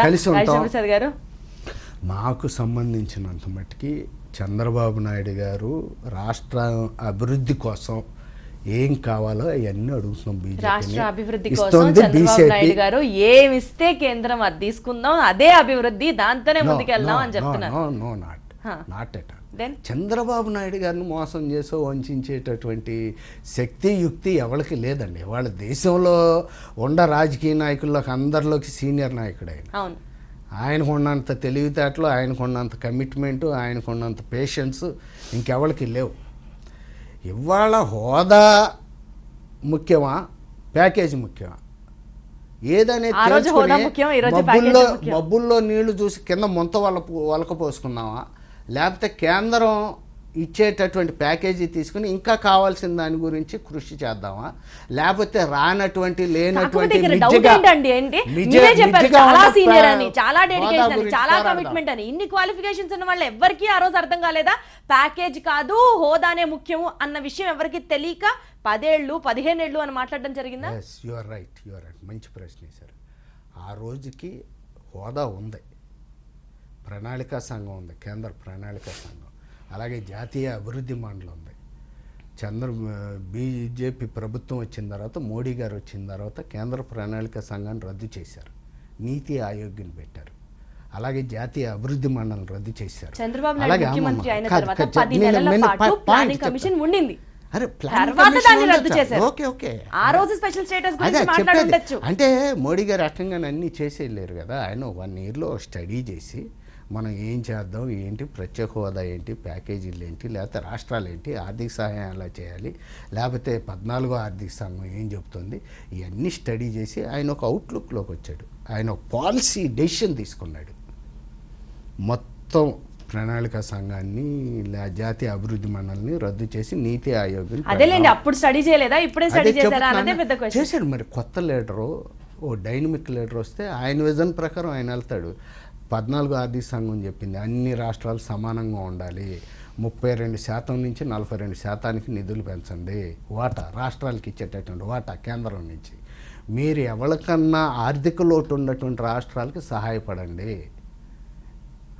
కలిసి ఉంటాం. మాకు సంబంధించినంత మట్టుకి చంద్రబాబు నాయుడు గారు రాష్ట్ర అభివృద్ధి కోసం ఏం కావాలో అవన్నీ అడుగుతున్నాం. రాష్ట్ర అభివృద్ధి కోసం చంద్రబాబు నాయుడు గారు ఏమిస్తే కేంద్రం అది తీసుకుందాం, అదే అభివృద్ధి, దాంతోనే ముందుకెళ్దాం అని చెప్తున్నారు. Not at all. Chandrababu Naidu గారిని మోసం చేసో వంచేటటువంటి శక్తి యుక్తి ఎవరికి లేదండి. వాళ్ళ దేశంలో ఉండ రాజకీయ నాయకుల్లోకి అందరిలోకి సీనియర్ నాయకుడు ఆయన. ఆయనకు ఉన్నంత తెలివితేటలు, ఆయనకు ఉన్నంత కమిట్మెంటు, ఆయనకు ఉన్నంత పేషెన్స్ ఇంకెవరికి లేవు. ఇవాళ హోదా ముఖ్యమా, ప్యాకేజీ ముఖ్యమా, ఏదనేది మబ్బుల్లో నీళ్లు చూసి కింద ముంత వలకపోసుకున్నావా, లేకపోతే కేంద్రం ఇచ్చేటటువంటి ప్యాకేజీ తీసుకుని ఇంకా కావాల్సిన దాని గురించి కృషి చేద్దామా, లేకపోతే రానటువంటి లేనటువంటి చాలా డెడికేషన్ అని, చాలా కమిట్మెంట్ అని, ఇన్ని క్వాలిఫికేషన్స్ ఉన్న వాళ్ళు ఎవరికి ఆ రోజు అర్థం కాలేదా? ప్యాకేజ్ కాదు హోదానే ముఖ్యము అన్న విషయం ఎవరికి తెలియక 10 ఏళ్ళు 15 ఏళ్ళు అని మాట్లాడడం జరిగిందా? You are right. మంచి ప్రశ్న సార్. ఆ రోజుకి హోదా ఉంది, ప్రణాళికా సంఘం ఉంది, కేంద్ర ప్రణాళికా సంఘం, అలాగే జాతీయ అభివృద్ధి మండలి ఉంది, బీజేపీ ప్రభుత్వం వచ్చిన తర్వాత, మోడీ గారు వచ్చిన తర్వాత కేంద్ర ప్రణాళిక సంఘాన్ని రద్దు చేశారు, నీతి ఆయోగ్ని పెట్టారు, అలాగే జాతీయ అభివృద్ధి మండలిని రద్దు చేశారు. చంద్రబాబు నాయుడు అలాగే ముఖ్యమంత్రి అయిన కాదు, తర్వాత కాదు, 10 నేను నెలల మెయిన్ పాటు పాయింట్ ప్లానింగ్ చెప్తా. కమిషన్ ఉండింది. అరే ప్లానింగ్ తర్వాత కమిషన్ దాన్ని రద్దు ఉండొచ్చా? చేశారు. ఓకే ఓకే ఆ రోజు స్పెషల్ స్టేటస్ అదే గురించి చెప్పేది. మాట్లాడుండొచ్చు. అంటే మోడీ గారు అట్టంగానే అన్నీ చేసేయలేరు కదా. ఆయన 1 ఇయర్లో స్టడీ చేసి మనం ఏం చేద్దాం, ఏంటి ప్రత్యేక హోదా ఏంటి, ప్యాకేజీలు ఏంటి, లేకపోతే రాష్ట్రాలు ఏంటి, ఆర్థిక సహాయం ఎలా చేయాలి, లేకపోతే 14వ ఆర్థిక సంఘం ఏం చెబుతుంది, ఇవన్నీ స్టడీ చేసి ఆయన ఒక అవుట్లుక్లోకి వచ్చాడు. ఆయన ఒక పాలసీ డెసిషన్ తీసుకున్నాడు. మొత్తం ప్రణాళిక సంఘాన్ని, జాతీయ అభివృద్ధి మండలిని రద్దు చేసి నీతి ఆయోగ్ అదేలేండి, అప్పుడు స్టడీ చేయలేదా, ఇప్పుడే స్టడీ చేశారా అన్నదే పెద్ద క్వశ్చన్. చేశాడు. మరి కొత్త లీడరు, ఓ డైనమిక్ లీడర్ వస్తే ఆయన విజన్ ప్రకారం ఆయన వెళ్తాడు. 14వ ఆర్థిక సంఘం చెప్పింది అన్ని రాష్ట్రాలు సమానంగా ఉండాలి, 32% నుంచి 42% నిధులు పెంచండి, వాటా రాష్ట్రాలకు ఇచ్చేటటువంటి వాటా కేంద్రం నుంచి, మీరు ఎవరికన్నా ఆర్థిక లోటు ఉన్నటువంటి రాష్ట్రాలకు సహాయపడండి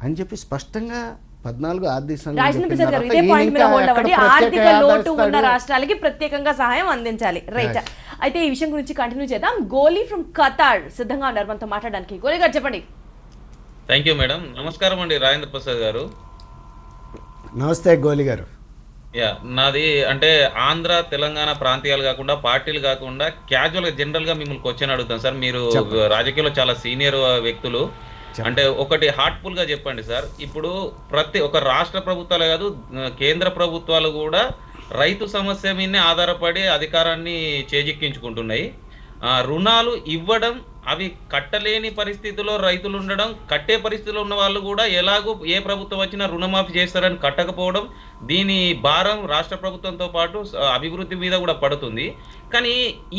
అని చెప్పి స్పష్టంగా 14వ ఆర్థిక సంఘం రాజేంద్ర ప్రసాద్ గారు ఇదే పాయింట్ మీద హోల్డ్ అవ్వండి. ఆర్థిక లోటు ఉన్న రాష్ట్రాలకి ప్రత్యేకంగా సహాయం అందించాలి. రైట్. అయితే ఈ విషయం గురించి కంటిన్యూ చేద్దాం. గోలీ ఫ్రమ్ ఖతార్ సిద్ధంగా ఉన్నారు మనతో మాట్లాడడానికి. గోలీ గారు చెప్పండి. Thank you madam. నమస్కారం అండి రాజేంద్ర ప్రసాద్ గారు. నమస్తే గోలి గారు. యా, నాది అంటే ఆంధ్ర తెలంగాణ ప్రాంతీయాలు కాకుండా, పార్టీలు కాకుండా, క్యాజువల్ గా జనరల్ గా మిమ్మల్ని క్వశ్చన్ అడుగుతాను సార్. మీరు రాజకీయాల్లో చాలా సీనియర్ వ్యక్తులు, అంటే ఒకటి హార్ట్ఫుల్ గా చెప్పండి సార్. ఇప్పుడు ప్రతి ఒక్క రాష్ట్ర ప్రభుత్వాలే కాదు, కేంద్ర ప్రభుత్వాలు కూడా రైతు సమస్య మీదనే ఆధారపడి అధికారాన్ని చేజిక్కించుకుంటున్నాయి. రుణాలు ఇవ్వడం, అవి కట్టలేని పరిస్థితిలో రైతులు ఉండడం, కట్టే పరిస్థితిలో ఉన్న వాళ్ళు కూడా ఎలాగూ ఏ ప్రభుత్వం వచ్చినా రుణమాఫీ చేస్తారని కట్టకపోవడం, దీని భారం రాష్ట్ర ప్రభుత్వంతో పాటు అభివృద్ధి మీద కూడా పడుతుంది. కానీ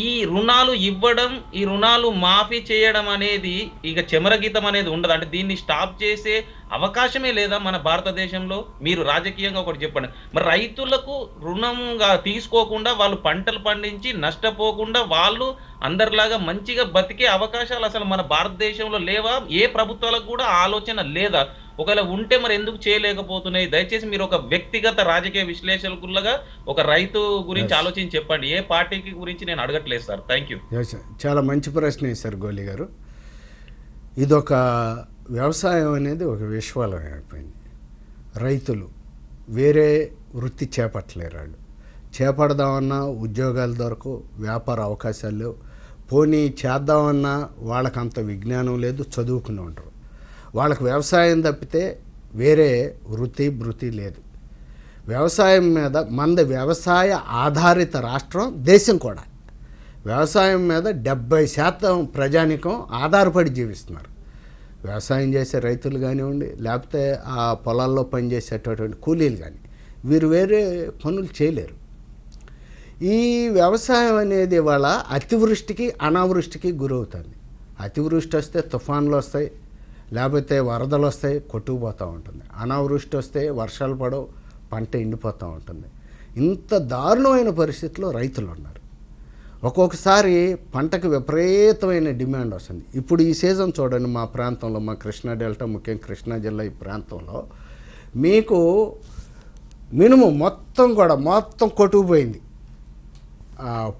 ఈ రుణాలు ఇవ్వడం, ఈ రుణాలు మాఫీ చేయడం అనేది ఇక చెమరగీతం అనేది ఉండదు. అంటే దీన్ని స్టాప్ చేసే అవకాశమే లేదా మన భారతదేశంలో? మీరు రాజకీయంగా ఒకటి చెప్పండి. మరి రైతులకు రుణంగా తీసుకోకుండా వాళ్ళు పంటలు పండించి నష్టపోకుండా వాళ్ళు అందరిలాగా మంచిగా బతికే అవకాశాలు అసలు మన భారతదేశంలో లేవా? ఏ ప్రభుత్వాలకు కూడా ఆలోచన లేదా? ఒకవేళ ఉంటే మరి ఎందుకు చేయలేకపోతున్నాయి? దయచేసి మీరు ఒక వ్యక్తిగత రాజకీయ విశ్లేషకులుగా ఒక రైతు గురించి ఆలోచించి చెప్పండి. ఏ పార్టీకి గురించి నేను అడగట్లేదు సార్. Thank you. చాలా మంచి ప్రశ్న వేశారు గోలి గారు. ఇదొక వ్యవసాయం అనేది ఒక విశ్వాలయం అయిపోయింది. రైతులు వేరే వృత్తి చేపట్టలేరు. వాళ్ళు చేపడదామన్నా ఉద్యోగాలు దొరకవు, వ్యాపార అవకాశాలు లేవు, పోనీ చేద్దామన్నా వాళ్ళకి అంత విజ్ఞానం లేదు, చదువుకుని ఉంటారు. వాళ్ళకి వ్యవసాయం తప్పితే వేరే వృత్తి లేదు. వ్యవసాయం మీద మనది వ్యవసాయ ఆధారిత రాష్ట్రం, దేశం కూడా వ్యవసాయం మీద 70% ప్రజానికం ఆధారపడి జీవిస్తున్నారు. వ్యవసాయం చేసే రైతులు కానివ్వండి, లేకపోతే ఆ పొలాల్లో పనిచేసేటటువంటి కూలీలు కానీ, వీరు వేరే పనులు చేయలేరు. ఈ వ్యవసాయం అనేది ఇవాళ అతివృష్టికి అనావృష్టికి గురవుతుంది. అతివృష్టి వస్తే తుఫాన్లు వస్తాయి, లేకపోతే వరదలు వస్తాయి, కొట్టుకుపోతూ ఉంటుంది. అనావృష్టి వస్తే వర్షాలు పడవు, పంట ఎండిపోతూ ఉంటుంది. ఇంత దారుణమైన పరిస్థితిలో రైతులు ఉన్నారు. ఒక్కొక్కసారి పంటకు విపరీతమైన డిమాండ్ వస్తుంది. ఇప్పుడు ఈ సీజన్ చూడండి, మా ప్రాంతంలో, మా కృష్ణా డెల్టా, ముఖ్యంగా కృష్ణా జిల్లా ఈ ప్రాంతంలో మీకు మినుము మొత్తం కొట్టుకుపోయింది.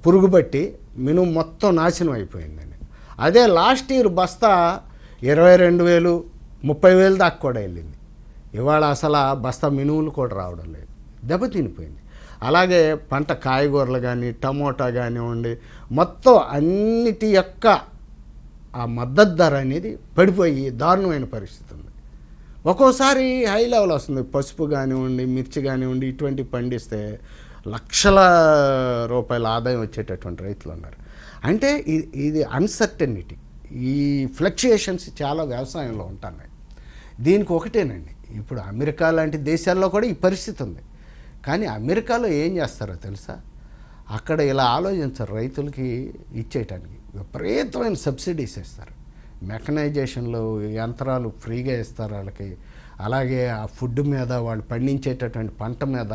పురుగు బట్టి మినుము మొత్తం నాశనం అయిపోయిందండి. అదే లాస్ట్ ఇయర్ బస్తా 22,000, 30,000 దాకా కూడా వెళ్ళింది. ఇవాళ అసలు బస్తా మినుములు కూడా రావడం లేదు, దెబ్బతినిపోయింది. అలాగే పంట కాయగూరలు కానీ, టమోటా కానివ్వండి, మొత్తం అన్నిటి యొక్క ఆ మద్దతు ధర అనేది పడిపోయి దారుణమైన పరిస్థితి ఉంది. ఒక్కోసారి హై లెవెల్ వస్తుంది. పసుపు కానివ్వండి, మిర్చి కానివ్వండి, ఇటువంటి పండిస్తే లక్షల రూపాయల ఆదాయం వచ్చేటటువంటి రైతులు ఉన్నారు. అంటే ఇది అన్సర్టనిటీ, ఈ ఫ్లక్చుయేషన్స్ చాలా వ్యవసాయంలో ఉంటున్నాయి. దీనికి ఒకటేనండి, ఇప్పుడు అమెరికా లాంటి దేశాల్లో కూడా ఈ పరిస్థితి ఉంది. కానీ అమెరికాలో ఏం చేస్తారో తెలుసా? అక్కడ ఇలా ఆలోచించరు. రైతులకి ఇచ్చేయటానికి విపరీతమైన సబ్సిడీస్ ఇస్తారు. మెకనైజేషన్లో యంత్రాలు ఫ్రీగా ఇస్తారు వాళ్ళకి. అలాగే ఆ ఫుడ్ మీద, వాళ్ళు పండించేటటువంటి పంట మీద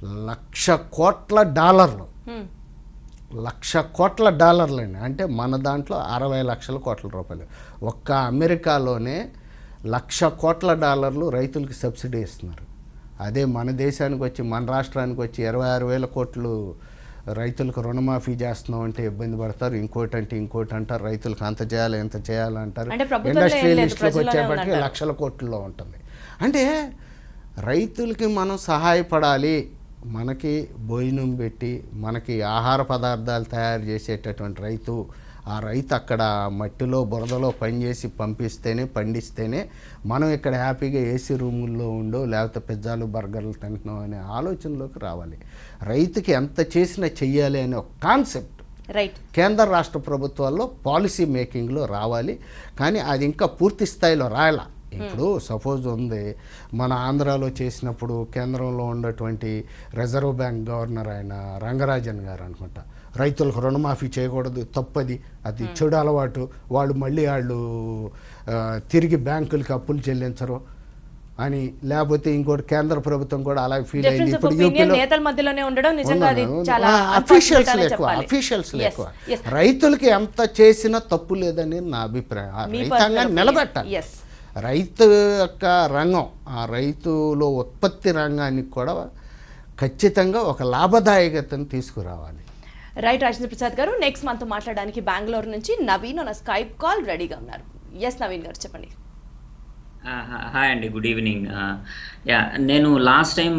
$1,00,000 కోట్ల, $1,00,000 కోట్ల అండి. అంటే మన దాంట్లో 60 లక్షల కోట్ల రూపాయలు. ఒక్క అమెరికాలోనే $1,00,000 కోట్ల రైతులకి సబ్సిడీ ఇస్తున్నారు. అదే మన దేశానికి వచ్చి మన రాష్ట్రానికి వచ్చి 26,000 కోట్లు రైతులకు రుణమాఫీ చేస్తున్నాం అంటే ఇబ్బంది పడతారు, ఇంకోటి అంటారు, రైతులకు అంత చేయాలి ఎంత చేయాలంటారు. అంటే ప్రభుత్వంలో ఇండస్ట్రియలిస్టులకు వచ్చేప్పటికి లక్షల కోట్లలో ఉంటుంది. అంటే రైతులకి మనం సహాయపడాలి, మనకి భోజనం పెట్టి మనకి ఆహార పదార్థాలు తయారు చేసేటటువంటి రైతు, ఆ రైతు అక్కడ మట్టిలో బురదలో పనిచేసి పండిస్తేనే మనం ఇక్కడ హ్యాపీగా ఏసీ రూముల్లో ఉండో లేకపోతే పిజ్జాలు బర్గర్లు తింటున్నాం అనే ఆలోచనలోకి రావాలి. రైతుకి ఎంత చేసినా చెయ్యాలి అనే ఒక కాన్సెప్ట్ రైట్ కేంద్ర రాష్ట్ర ప్రభుత్వాల్లో పాలసీ మేకింగ్లో రావాలి. కానీ అది ఇంకా పూర్తి స్థాయిలో రాయాల. ఇప్పుడు సపోజ్ ఉంది, మన ఆంధ్రాలో చేసినప్పుడు కేంద్రంలో ఉన్నటువంటి రిజర్వ్ బ్యాంక్ గవర్నర్ ఆయన రంగరాజన్ గారు అనుకుంటా, రైతులకు రుణమాఫీ చేయకూడదు, తప్పది, అది చెడు అలవాటు, వాళ్ళు తిరిగి బ్యాంకులకి అప్పులు చెల్లించరు అని, లేకపోతే ఇంకోటి కేంద్ర ప్రభుత్వం కూడా అలా ఫీల్ అయింది. ఇప్పుడు యూపీలో అఫీషియల్స్ ఎక్కువ రైతులకి ఎంత చేసినా తప్పు లేదని నా అభిప్రాయం. రైతాంగాన్ని నిలబెట్టాలి. రైతు యొక్క రంగం, ఆ రైతులో ఉత్పత్తి రంగానికి కూడా ఖచ్చితంగా ఒక లాభదాయకతను తీసుకురావాలి. రైట్ రాజేంద్ర ప్రసాద్ గారు, నెక్స్ట్ మనతో మాట్లాడడానికి బెంగళూరు నుంచి నవీన్ నా స్కైప్ కాల్ రెడీగా ఉన్నారు. ఎస్ నవీన్ గారు చెప్పండి. హాయ్ అండి, గుడ్ ఈవినింగ్. నేను లాస్ట్ టైం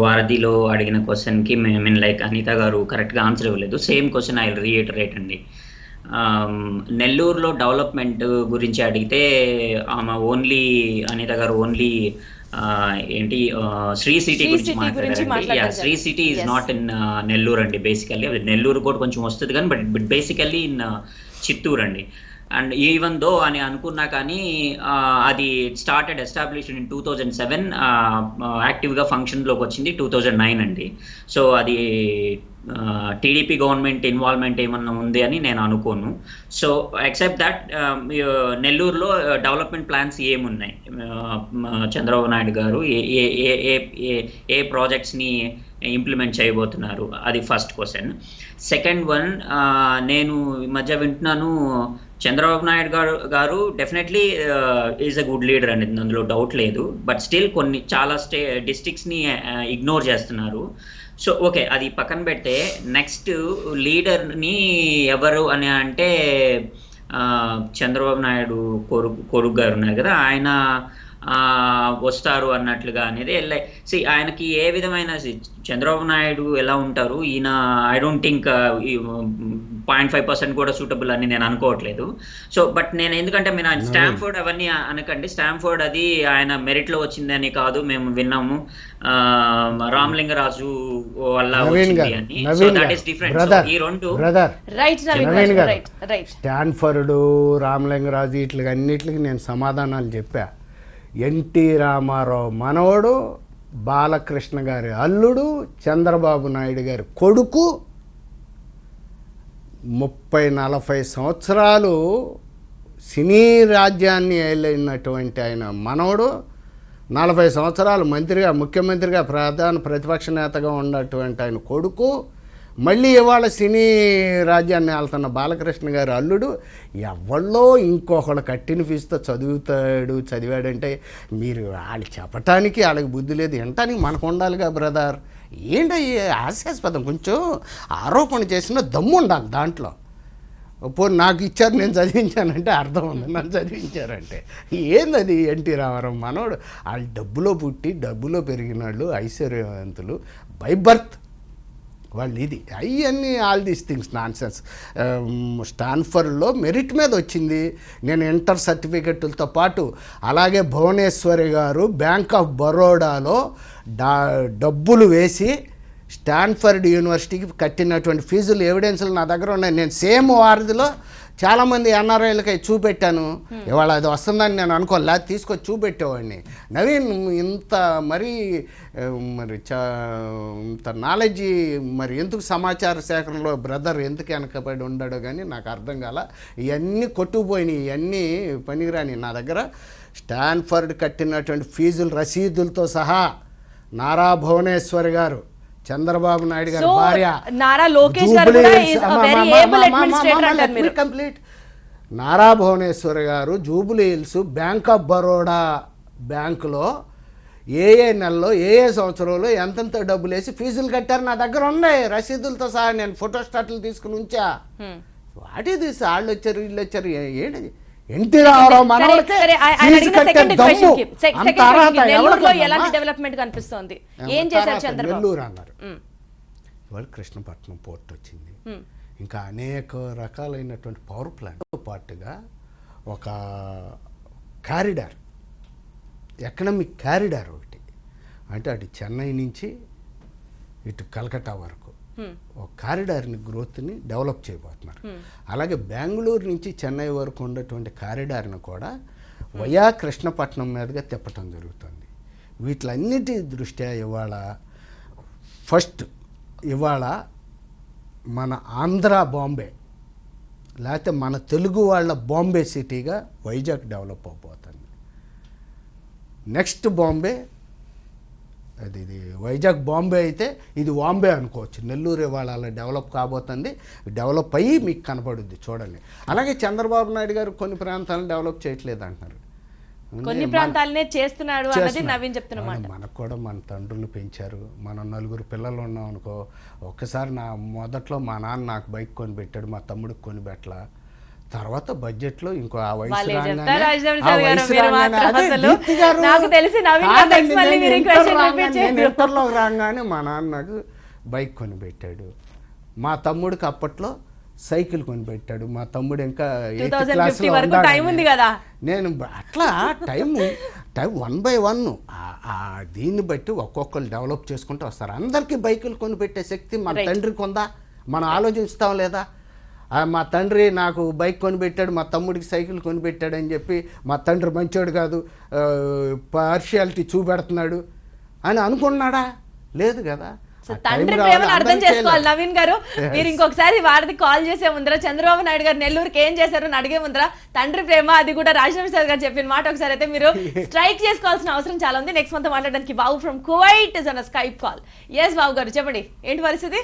వారధిలో అడిగిన క్వశ్చన్కి లైక్ అనిత గారు కరెక్ట్గా ఆన్సర్ ఇవ్వలేదు. సేమ్ క్వశ్చన్ ఐ రీఇటరేట్ అండి. నెల్లూరులో డెవలప్మెంట్ గురించి అడిగితే ఆమె అనిత గారు ఓన్లీ ఏంటి శ్రీ సిటీ గురించి మాట్లాడారండి. Sri city is not in Nellore అండి. బేసికల్లీ నెల్లూరు కూడా కొంచెం వస్తుంది కానీ బట్ బేసికల్లీ ఇన్ చిత్తూరు అండి. అండ్ ఈవెన్ దో అని అనుకున్నా కానీ అది ఎస్టాబ్లిష్డ్ ఇన్ 2007, యాక్టివ్గా ఫంక్షన్లోకి వచ్చింది 2009 అండి. సో అది టీడీపీ గవర్నమెంట్ ఇన్వాల్వ్మెంట్ ఏమన్నా ఉంది అని నేను అనుకోను. సో ఎక్సెప్ట్ దట్ నెల్లూరులో డెవలప్మెంట్ ప్లాన్స్ ఏమున్నాయి, చంద్రబాబు నాయుడు గారు ఏ ప్రాజెక్ట్స్ని ఇంప్లిమెంట్ చేయబోతున్నారు, అది ఫస్ట్ క్వశ్చన్. సెకండ్ వన్, నేను ఈ మధ్య వింటున్నాను చంద్రబాబు నాయుడు గారు definitely is a good leader అండి, అందులో డౌట్ లేదు. బట్ స్టిల్ చాలా డిస్ట్రిక్ట్స్ని ఇగ్నోర్ చేస్తున్నారు. సో ఓకే, అది పక్కన పెడితే నెక్స్ట్ లీడర్ని ఎవరు అని అంటే చంద్రబాబు నాయుడు కొడుకు గారు ఉన్నారు కదా, ఆయన వస్తారు అన్నట్లుగా అనేది ఆయనకి ఏ విధమైన చంద్రబాబు నాయుడు ఎలా ఉంటారు, ఈయన ఐ డోంట్ థింక్ 0.5% కూడా సూటబుల్ అని నేను అనుకోవట్లేదు. సో బట్ నేను ఎందుకంటే మీరు స్టాంఫోర్డ్ అవన్నీ అనకండి, స్టాంఫోర్డ్ అది ఆయన మెరిట్లో వచ్చిందని కాదు, మేము విన్నాము రామలింగరాజు వల్ల వచ్చింది అని. So that is different. ఈ రెండు స్టాన్ఫర్డ్ రామలింగరాజు వీటికి అన్నిటికి నేను సమాధానాలు చెప్పా. ఎన్టీ రామారావు మనవడు, బాలకృష్ణ గారి అల్లుడు, చంద్రబాబు నాయుడు గారి కొడుకు, 30-40 సంవత్సరాలు సినీ రాజ్యాన్ని ఏలినటువంటి ఆయన మనవడు, 40 సంవత్సరాలు ముఖ్యమంత్రిగా ప్రధాన ప్రతిపక్ష నేతగా ఉన్నటువంటి ఆయన కొడుకు, మళ్ళీ ఇవాళ సినీ రాజ్యాన్ని వెళ్తున్న బాలకృష్ణ గారి అల్లుడు, ఎవళ్ళో ఇంకొకళ్ళు కట్టిన ఫీజుతో చదివాడంటే మీరు వాళ్ళు చెప్పటానికి వాళ్ళకి బుద్ధి లేదు, వినటానికి మనకు ఉండాలిగా బ్రదర్. ఏంటి హాస్యాస్పదం, కొంచెం ఆరోపణ చేసిన దమ్ము ఉండాలి దాంట్లో. పోనీ నాకు ఇచ్చారు నేను చదివించానంటే అర్థం ఉంది, నన్ను చదివించారంటే ఏందది. ఎన్టీ రామారావు మనోడు, వాళ్ళు డబ్బులో పుట్టి డబ్బులో పెరిగిన వాళ్ళు, ఐశ్వర్యవంతులు బై బర్త్ వాళ్ళు. ఇది అవన్నీ all these things nonsense. స్టాన్ఫర్డ్లో మెరిట్ మీద వచ్చింది. నేను ఇంటర్ సర్టిఫికెట్లతో పాటు అలాగే భువనేశ్వరి గారు బ్యాంక్ ఆఫ్ బరోడాలో డబ్బులు వేసి స్టాన్ఫర్డ్ యూనివర్సిటీకి కట్టినటువంటి ఫీజులు ఎవిడెన్స్లు నా దగ్గర ఉన్నాయి. నేను సేమ్ వారధిలో చాలామంది ఎన్ఆర్ఐలకి చూపెట్టాను. ఇవాళ అది వస్తుందని నేను అనుకోలే, తీసుకొచ్చి చూపెట్టేవాడిని. నవీన్ ఇంత మరి ఇంత నాలెడ్జి మరి ఎందుకు సమాచార సేకరణలో బ్రదర్ ఎందుకు వెనకబడి ఉండాడో కానీ నాకు అర్థం కాల. ఇవన్నీ కొట్టుకుపోయినాయి, ఇవన్నీ పనికిరాని. నా దగ్గర స్టాన్ఫర్డ్ కట్టినటువంటి ఫీజుల రసీదులతో సహా నారా భువనేశ్వరి గారు, చంద్రబాబు నాయుడు గారి భార్య నారా లోకేష్ గారు కూడా is a very able administrator అంటారు మీరు. కంప్లీట్ నారా భువనేశ్వరి గారు jubilee hills bank of Baroda బ్యాంకులో ఏ నెలలో ఏ సంవత్సరంలో ఎంతెంత డబ్బులు వేసి ఫీజులు కట్టారు నా దగ్గర ఉన్నాయి రసీదులతో సహా. నేను ఫోటోస్టాట్లు తీసుకుని ఉంచా. వాటి తీసి వాళ్ళు వచ్చారు వీళ్ళు వచ్చారు. ఏంటి ఎన్టీ రామారావు మనవడికి ఫీజు కట్టే దమ్ము అంత అర్హత ఎలాంటి డెవలప్మెంట్ కనిపిస్తోంది, ఏం చేశారు చంద్రబాబు? నెల్లూరు అన్నారు, ఇవాళ కృష్ణపట్నం పోర్ట్ వచ్చింది, ఇంకా అనేక రకాలైనటువంటి పవర్ ప్లాంట్ పాటుగా ఒక కారిడార్, ఎకనామిక్ కారిడార్ ఒకటి, అంటే అటు చెన్నై నుంచి ఇటు కలకత్తా వరకు ఒక కారిడార్ని గ్రోత్ని డెవలప్ చేయబోతున్నారు. అలాగే బెంగళూరు నుంచి చెన్నై వరకు ఉన్నటువంటి కారిడార్ని కూడా వయా కృష్ణపట్నం మీదుగా తిప్పటం జరుగుతుంది. వీటిలన్నిటి దృష్ట్యా ఇవాళ మన ఆంధ్ర బాంబే లేకపోతే మన తెలుగు వాళ్ళ బాంబే సిటీగా వైజాగ్ డెవలప్ అవబోతుంది. నెక్స్ట్ బాంబే ఇది వైజాగ్ బాంబే అయితే ఇది వాంబే అనుకోవచ్చు. నెల్లూరు ఇవాళ అలా డెవలప్ కాబోతుంది. డెవలప్ అయ్యి మీకు కనపడుద్ది, చూడండి. అలాగే చంద్రబాబు నాయుడు గారు కొన్ని ప్రాంతాలను డెవలప్ చేయట్లేదు అంటున్నారు. కొన్ని ప్రాంతాలనే చేస్తున్నాడు అన్నది నవీన్ చెప్తున్నమాట. మనకు కూడా మన తండ్రులు పెంచారు. మనం 4 పిల్లలు ఉన్నాం అనుకో, ఒక్కసారి మొదట్లో మా నాన్న నాకు బైక్ కొని పెట్టాడు, మా తమ్ముడికి కొని పెట్టలా. తర్వాత బడ్జెట్లో ఇంకో ఆ వయసు రాగానే మా నాన్న నాకు బైక్ కొని పెట్టాడు. మా తమ్ముడికి అప్పట్లో సైకిల్ కొని పెట్టాడు. మా తమ్ముడు ఇంకా 8th క్లాస్లో ఉన్నాడు. నేను అట్లా టైం 1 by 1 దీన్ని బట్టి ఒక్కొక్కరు డెవలప్ చేసుకుంటూ వస్తారు. అందరికీ బైకులు కొని పెట్టే శక్తి మన తండ్రికి ఉందా? మనం ఆలోచిస్తాం లేదా? మా తండ్రి నాకు బైక్ కొనిపెట్టాడు, మా తమ్ముడికి సైకిల్ కొనిపెట్టాడు అని చెప్పి మా తండ్రి మంచోడు కాదు, పార్షియాలిటీ చూపెడుతున్నాడు అని అనుకున్నాడా? లేదు కదా. తండ్రి ప్రేమను అర్థం చేసుకోవాలి నవీన్ గారు. మీరు ఇంకొకసారి వారిది కాల్ చేసే ముందర చంద్రబాబు నాయుడు గారు నెల్లూరుకి ఏం చేశారు అని అడిగే ముందర తండ్రి ప్రేమ అది కూడా రాజశేఖర్ సార్ గారు చెప్పిన మాట ఒకసారి అయితే మీరు స్ట్రైక్ చేసుకోవాల్సిన అవసరం చాలా ఉంది. నెక్స్ట్ మంత్ మాట్లాడడానికి Babu from Kuwait is on Skype call. Yes Babu గారు చెప్పండి, ఏంటి పరిస్థితి?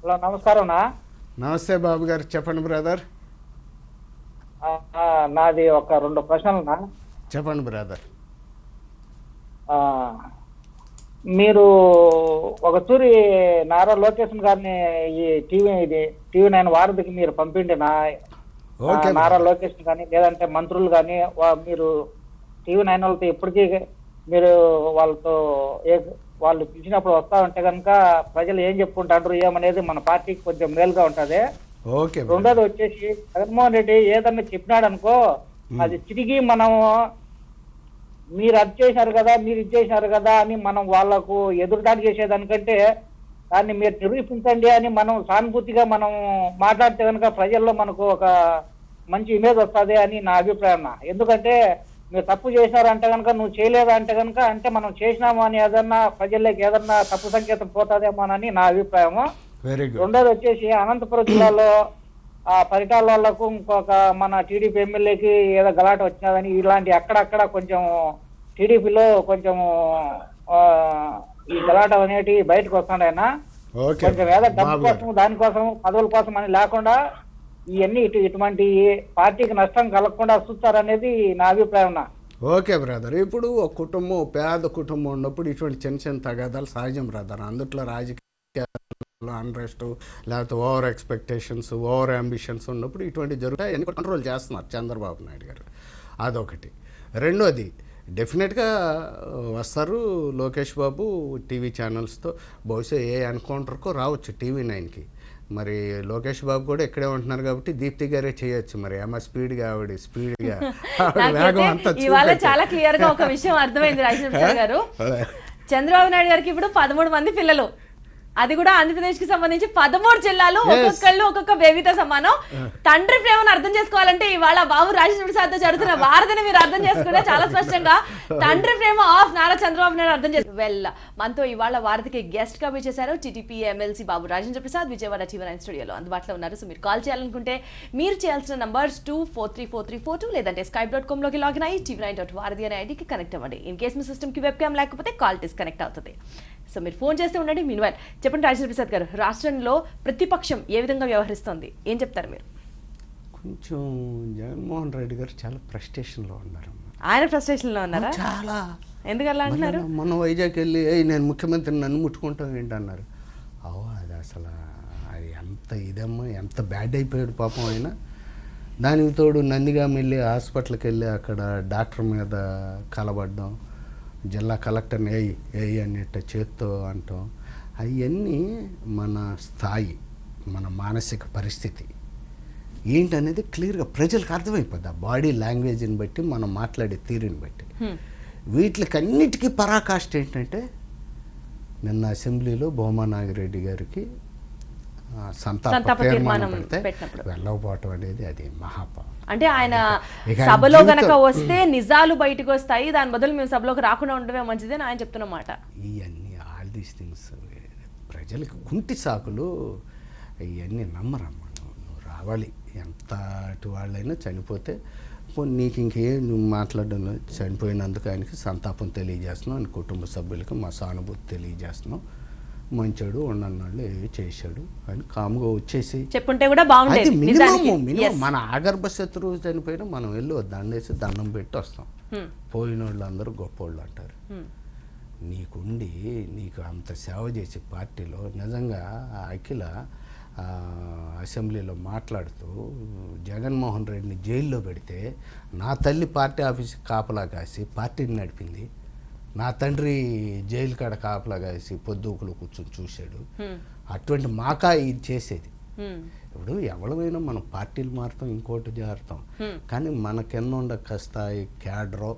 హలో, నమస్కారం. నమస్తే బాబు గారు, చెప్పండి బ్రదర్. నాది ఒక 2 ప్రశ్నలు. చెప్పండి బ్రదర్. మీరు ఒక తూరి నారా లోకేష్ గారిని ఈ TV9 వారధికి మీరు పంపిండి నారా లోకేష్ కానీ లేదంటే మంత్రులు కానీ మీరు TV9 వాళ్ళతో ఇప్పటికీ మీరు వాళ్ళు పిలిచినప్పుడు వస్తా ఉంటే కనుక ప్రజలు ఏం చెప్పుకుంటారు ఏమనేది మన పార్టీకి కొంచెం మేలుగా ఉంటది. రెండోది వచ్చేసి జగన్మోహన్ రెడ్డి ఏదన్నా చెప్పినాడు అనుకో, అది తిరిగి మనం మీరు అది చేసినారు కదా, మీరు ఇది చేసినారు కదా అని మనం వాళ్లకు ఎదురుదాడి చేసేదానికంటే దాన్ని మీరు నిరూపించండి అని మనం సానుభూతిగా మనం మాట్లాడితే కనుక ప్రజల్లో మనకు ఒక మంచి ఇమేజ్ వస్తుంది అని నా అభిప్రాయం. ఎందుకంటే మీరు తప్పు చేసినారంటే కనుక నువ్వు చేయలేదంటే కనుక అంటే మనం చేసినాము అని ఏదన్నా ప్రజల్లోకి ఏదన్నా తప్పు సంకేతం పోతుందేమోనని నా అభిప్రాయము. రెండోది వచ్చేసి అనంతపురం జిల్లాలో పరిటాల వాళ్లకు ఇంకొక మన టీడీపీ ఎమ్మెల్యేకి ఏదో గలాట వచ్చినదని ఇలాంటి అక్కడక్కడ కొంచెం టీడీపీలో కొంచెం ఈ గలాట అనేటి బయటకు వస్తున్నాయన్నా. కొంచెం ఏదో డబ్బు కోసం దానికోసం పదవుల కోసం అని లేకుండా ఇవన్నీ ఇటువంటి పార్టీకి నష్టం కలగకుండా చూస్తారనేది నా అభిప్రాయం. Okay brother. ఇప్పుడు ఒక కుటుంబం పేద కుటుంబం ఉన్నప్పుడు ఇటువంటి చిన్న చిన్న తగాదాలు సహజం బ్రదర్. అందుట్లో రాజకీయాలు అన్రెస్ట్ లేకపోతే ఓవర్ ఎక్స్పెక్టేషన్స్ ఓవర్ అంబిషన్స్ ఉన్నప్పుడు ఇటువంటి జరుగుతాయి. అన్ని కంట్రోల్ చేస్తున్నారు చంద్రబాబు నాయుడు గారు. అదొకటి. రెండోది డెఫినెట్గా వస్తారు లోకేష్ బాబు టీవీ ఛానల్స్తో. బహుశా ఏ ఎన్కౌంటర్కో రావచ్చు TV9కి. మరి లోకేష్ బాబు కూడా ఇక్కడే ఉంటున్నారు కాబట్టి దీప్తి గారే చేయొచ్చు. మరి ఏమో స్పీడ్గా వేగం అంతా ఇవాళ చాలా క్లియర్ గా ఒక విషయం అర్థమైంది రాజశేఖర్ గారు. చంద్రబాబు నాయుడు గారికి ఇప్పుడు 13 మంది పిల్లలు, అది కూడా ఆంధ్రప్రదేశ్ కి సంబంధించి 13 జిల్లాలు, ఒక్కొక్కళ్ళు ఒక్కొక్క బేబీతో సమానం. తండ్రి ప్రేమను అర్థం చేసుకోవాలంటే ఇవాళ బాబు రాజశేఖర్ సార్తో జరుగుతున్న వారధిని మీరు అర్థం చేసుకుంటే చాలా స్పష్టంగా తండ్రి ప్రేమ ఆఫ్ నారా చంద్రబాబు నాయుడు అర్థం చేసుకో. మనతో ఇవాళ వారధికి గెస్ట్ గా చేశారు TDP MLC Babu Rajendra Prasad Vijayawada TV9 స్టూడియోలో అందుబాటులో ఉన్నారు. సో మీరు కాల్ చేయాలనుకుంటే మీరు చేయాల్సిన నంబర్స్ 243434 లేదంటే skype.com లోకి లాగిన్ అయ్యి tv9.varadi అనే ఐడికి కనెక్ట్ అవ్వండి. ఇన్ కేస్ మీ సిస్టమ్ కి వెబ్ క్యామ్ లేకపోతే కాల్ డిస్కనెక్ట్ అవుతుంది. సో మీరు ఫోన్ చేస్తే ఉండండి. మీన్వైల్ చెప్పండి రాజేంద్ర ప్రసాద్ గారు, రాష్ట్రంలో ప్రతిపక్షం ఏ విధంగా వ్యవహరిస్తోంది, ఏం చెప్తారు మీరు? కొంచెం జగన్మోహన్ రెడ్డి గారు చాలా ఫ్రస్ట్రేషన్లో ఉన్నారు. ఆయన ఫ్రస్ట్రేషన్ లో ఉన్నారా? చాలా. ఎందుకలా అంటున్నారు? మొన్న వైజాగ్ వెళ్ళి నేను ముఖ్యమంత్రిని నన్ను ముట్టుకుంటాం ఏంటన్నారు. అది అసలు అది ఎంత ఇదమ్మా, ఎంత బ్యాడ్ అయిపోయాడు పాపం ఆయన. దానికి తోడు నందిగామ వెళ్ళి హాస్పిటల్కి వెళ్ళి అక్కడ డాక్టర్ మీద కలబడ్డం, జిల్లా కలెక్టర్ని ఏయి అన్నట్టు చేత్తో అంటాం. అవన్నీ మన స్థాయి, మన మానసిక పరిస్థితి ఏంటనేది క్లియర్గా ప్రజలకు అర్థమైపోద్ది. ఆ బాడీ లాంగ్వేజ్ని బట్టి, మనం మాట్లాడే తీరుని బట్టి. వీటికన్నిటికీ పరాకాష్ట ఏంటంటే నిన్న అసెంబ్లీలో భూమా నాగిరెడ్డి గారికి సంతాప తీర్మానం పెడితే వెళ్ళకపోవటం అనేది అది మహాపాపం. అంటే ఆయన సభలో గనక వస్తే నిజాలు బయటకు వస్తాయి, దాని బదులు మేము సభలోకి రాకుండా ఉండడమే మంచిది అని ఆయన చెప్తున్నమాట. ఇవన్నీ ఆల్ దీస్ థింగ్స్ ప్రజలకు కుంటి సాకులు, ఇవన్నీ నమ్మరమ్మా. నువ్వు రావాలి, ఎంతటి వాళ్ళైనా చనిపోతే నీకు ఇంకేం నువ్వు మాట్లాడడం, చనిపోయినందుకు ఆయనకి సంతాపం తెలియజేస్తున్నాం, ఆయన కుటుంబ సభ్యులకి మా సానుభూతి తెలియజేస్తున్నాం, మంచోడు ఉండన్నాళ్ళు ఏవి చేశాడు అని కాముగా వచ్చేసి చెప్పుంటే కూడా బాగుండేది. మినిమం మన ఆగర్భ శత్రువు చనిపోయినా మనం వెళ్ళి దండేసి దండం పెట్టి వస్తాం. పోయిన వాళ్ళు అందరూ గొప్పోళ్ళు అంటారు. నీకుండి నీకు అంత సేవ చేసే పార్టీలో నిజంగా అఖిల అసెంబ్లీలో మాట్లాడుతూ జగన్మోహన్ రెడ్డిని జైల్లో పెడితే నా తల్లి పార్టీ ఆఫీస్కి కాపలా కాసి పార్టీని నడిపింది, నా తండ్రి జైలు కాడ కాపలా కాసి పొద్దుకులు కూర్చొని చూశాడు. అటువంటి మాకా ఇది చేసేది. ఇప్పుడు ఎవరైనా మనం పార్టీలు మారుతాం, ఇంకోటి జారుతాం, కానీ మనకెన్నుండ కస్తాయి క్యాడరో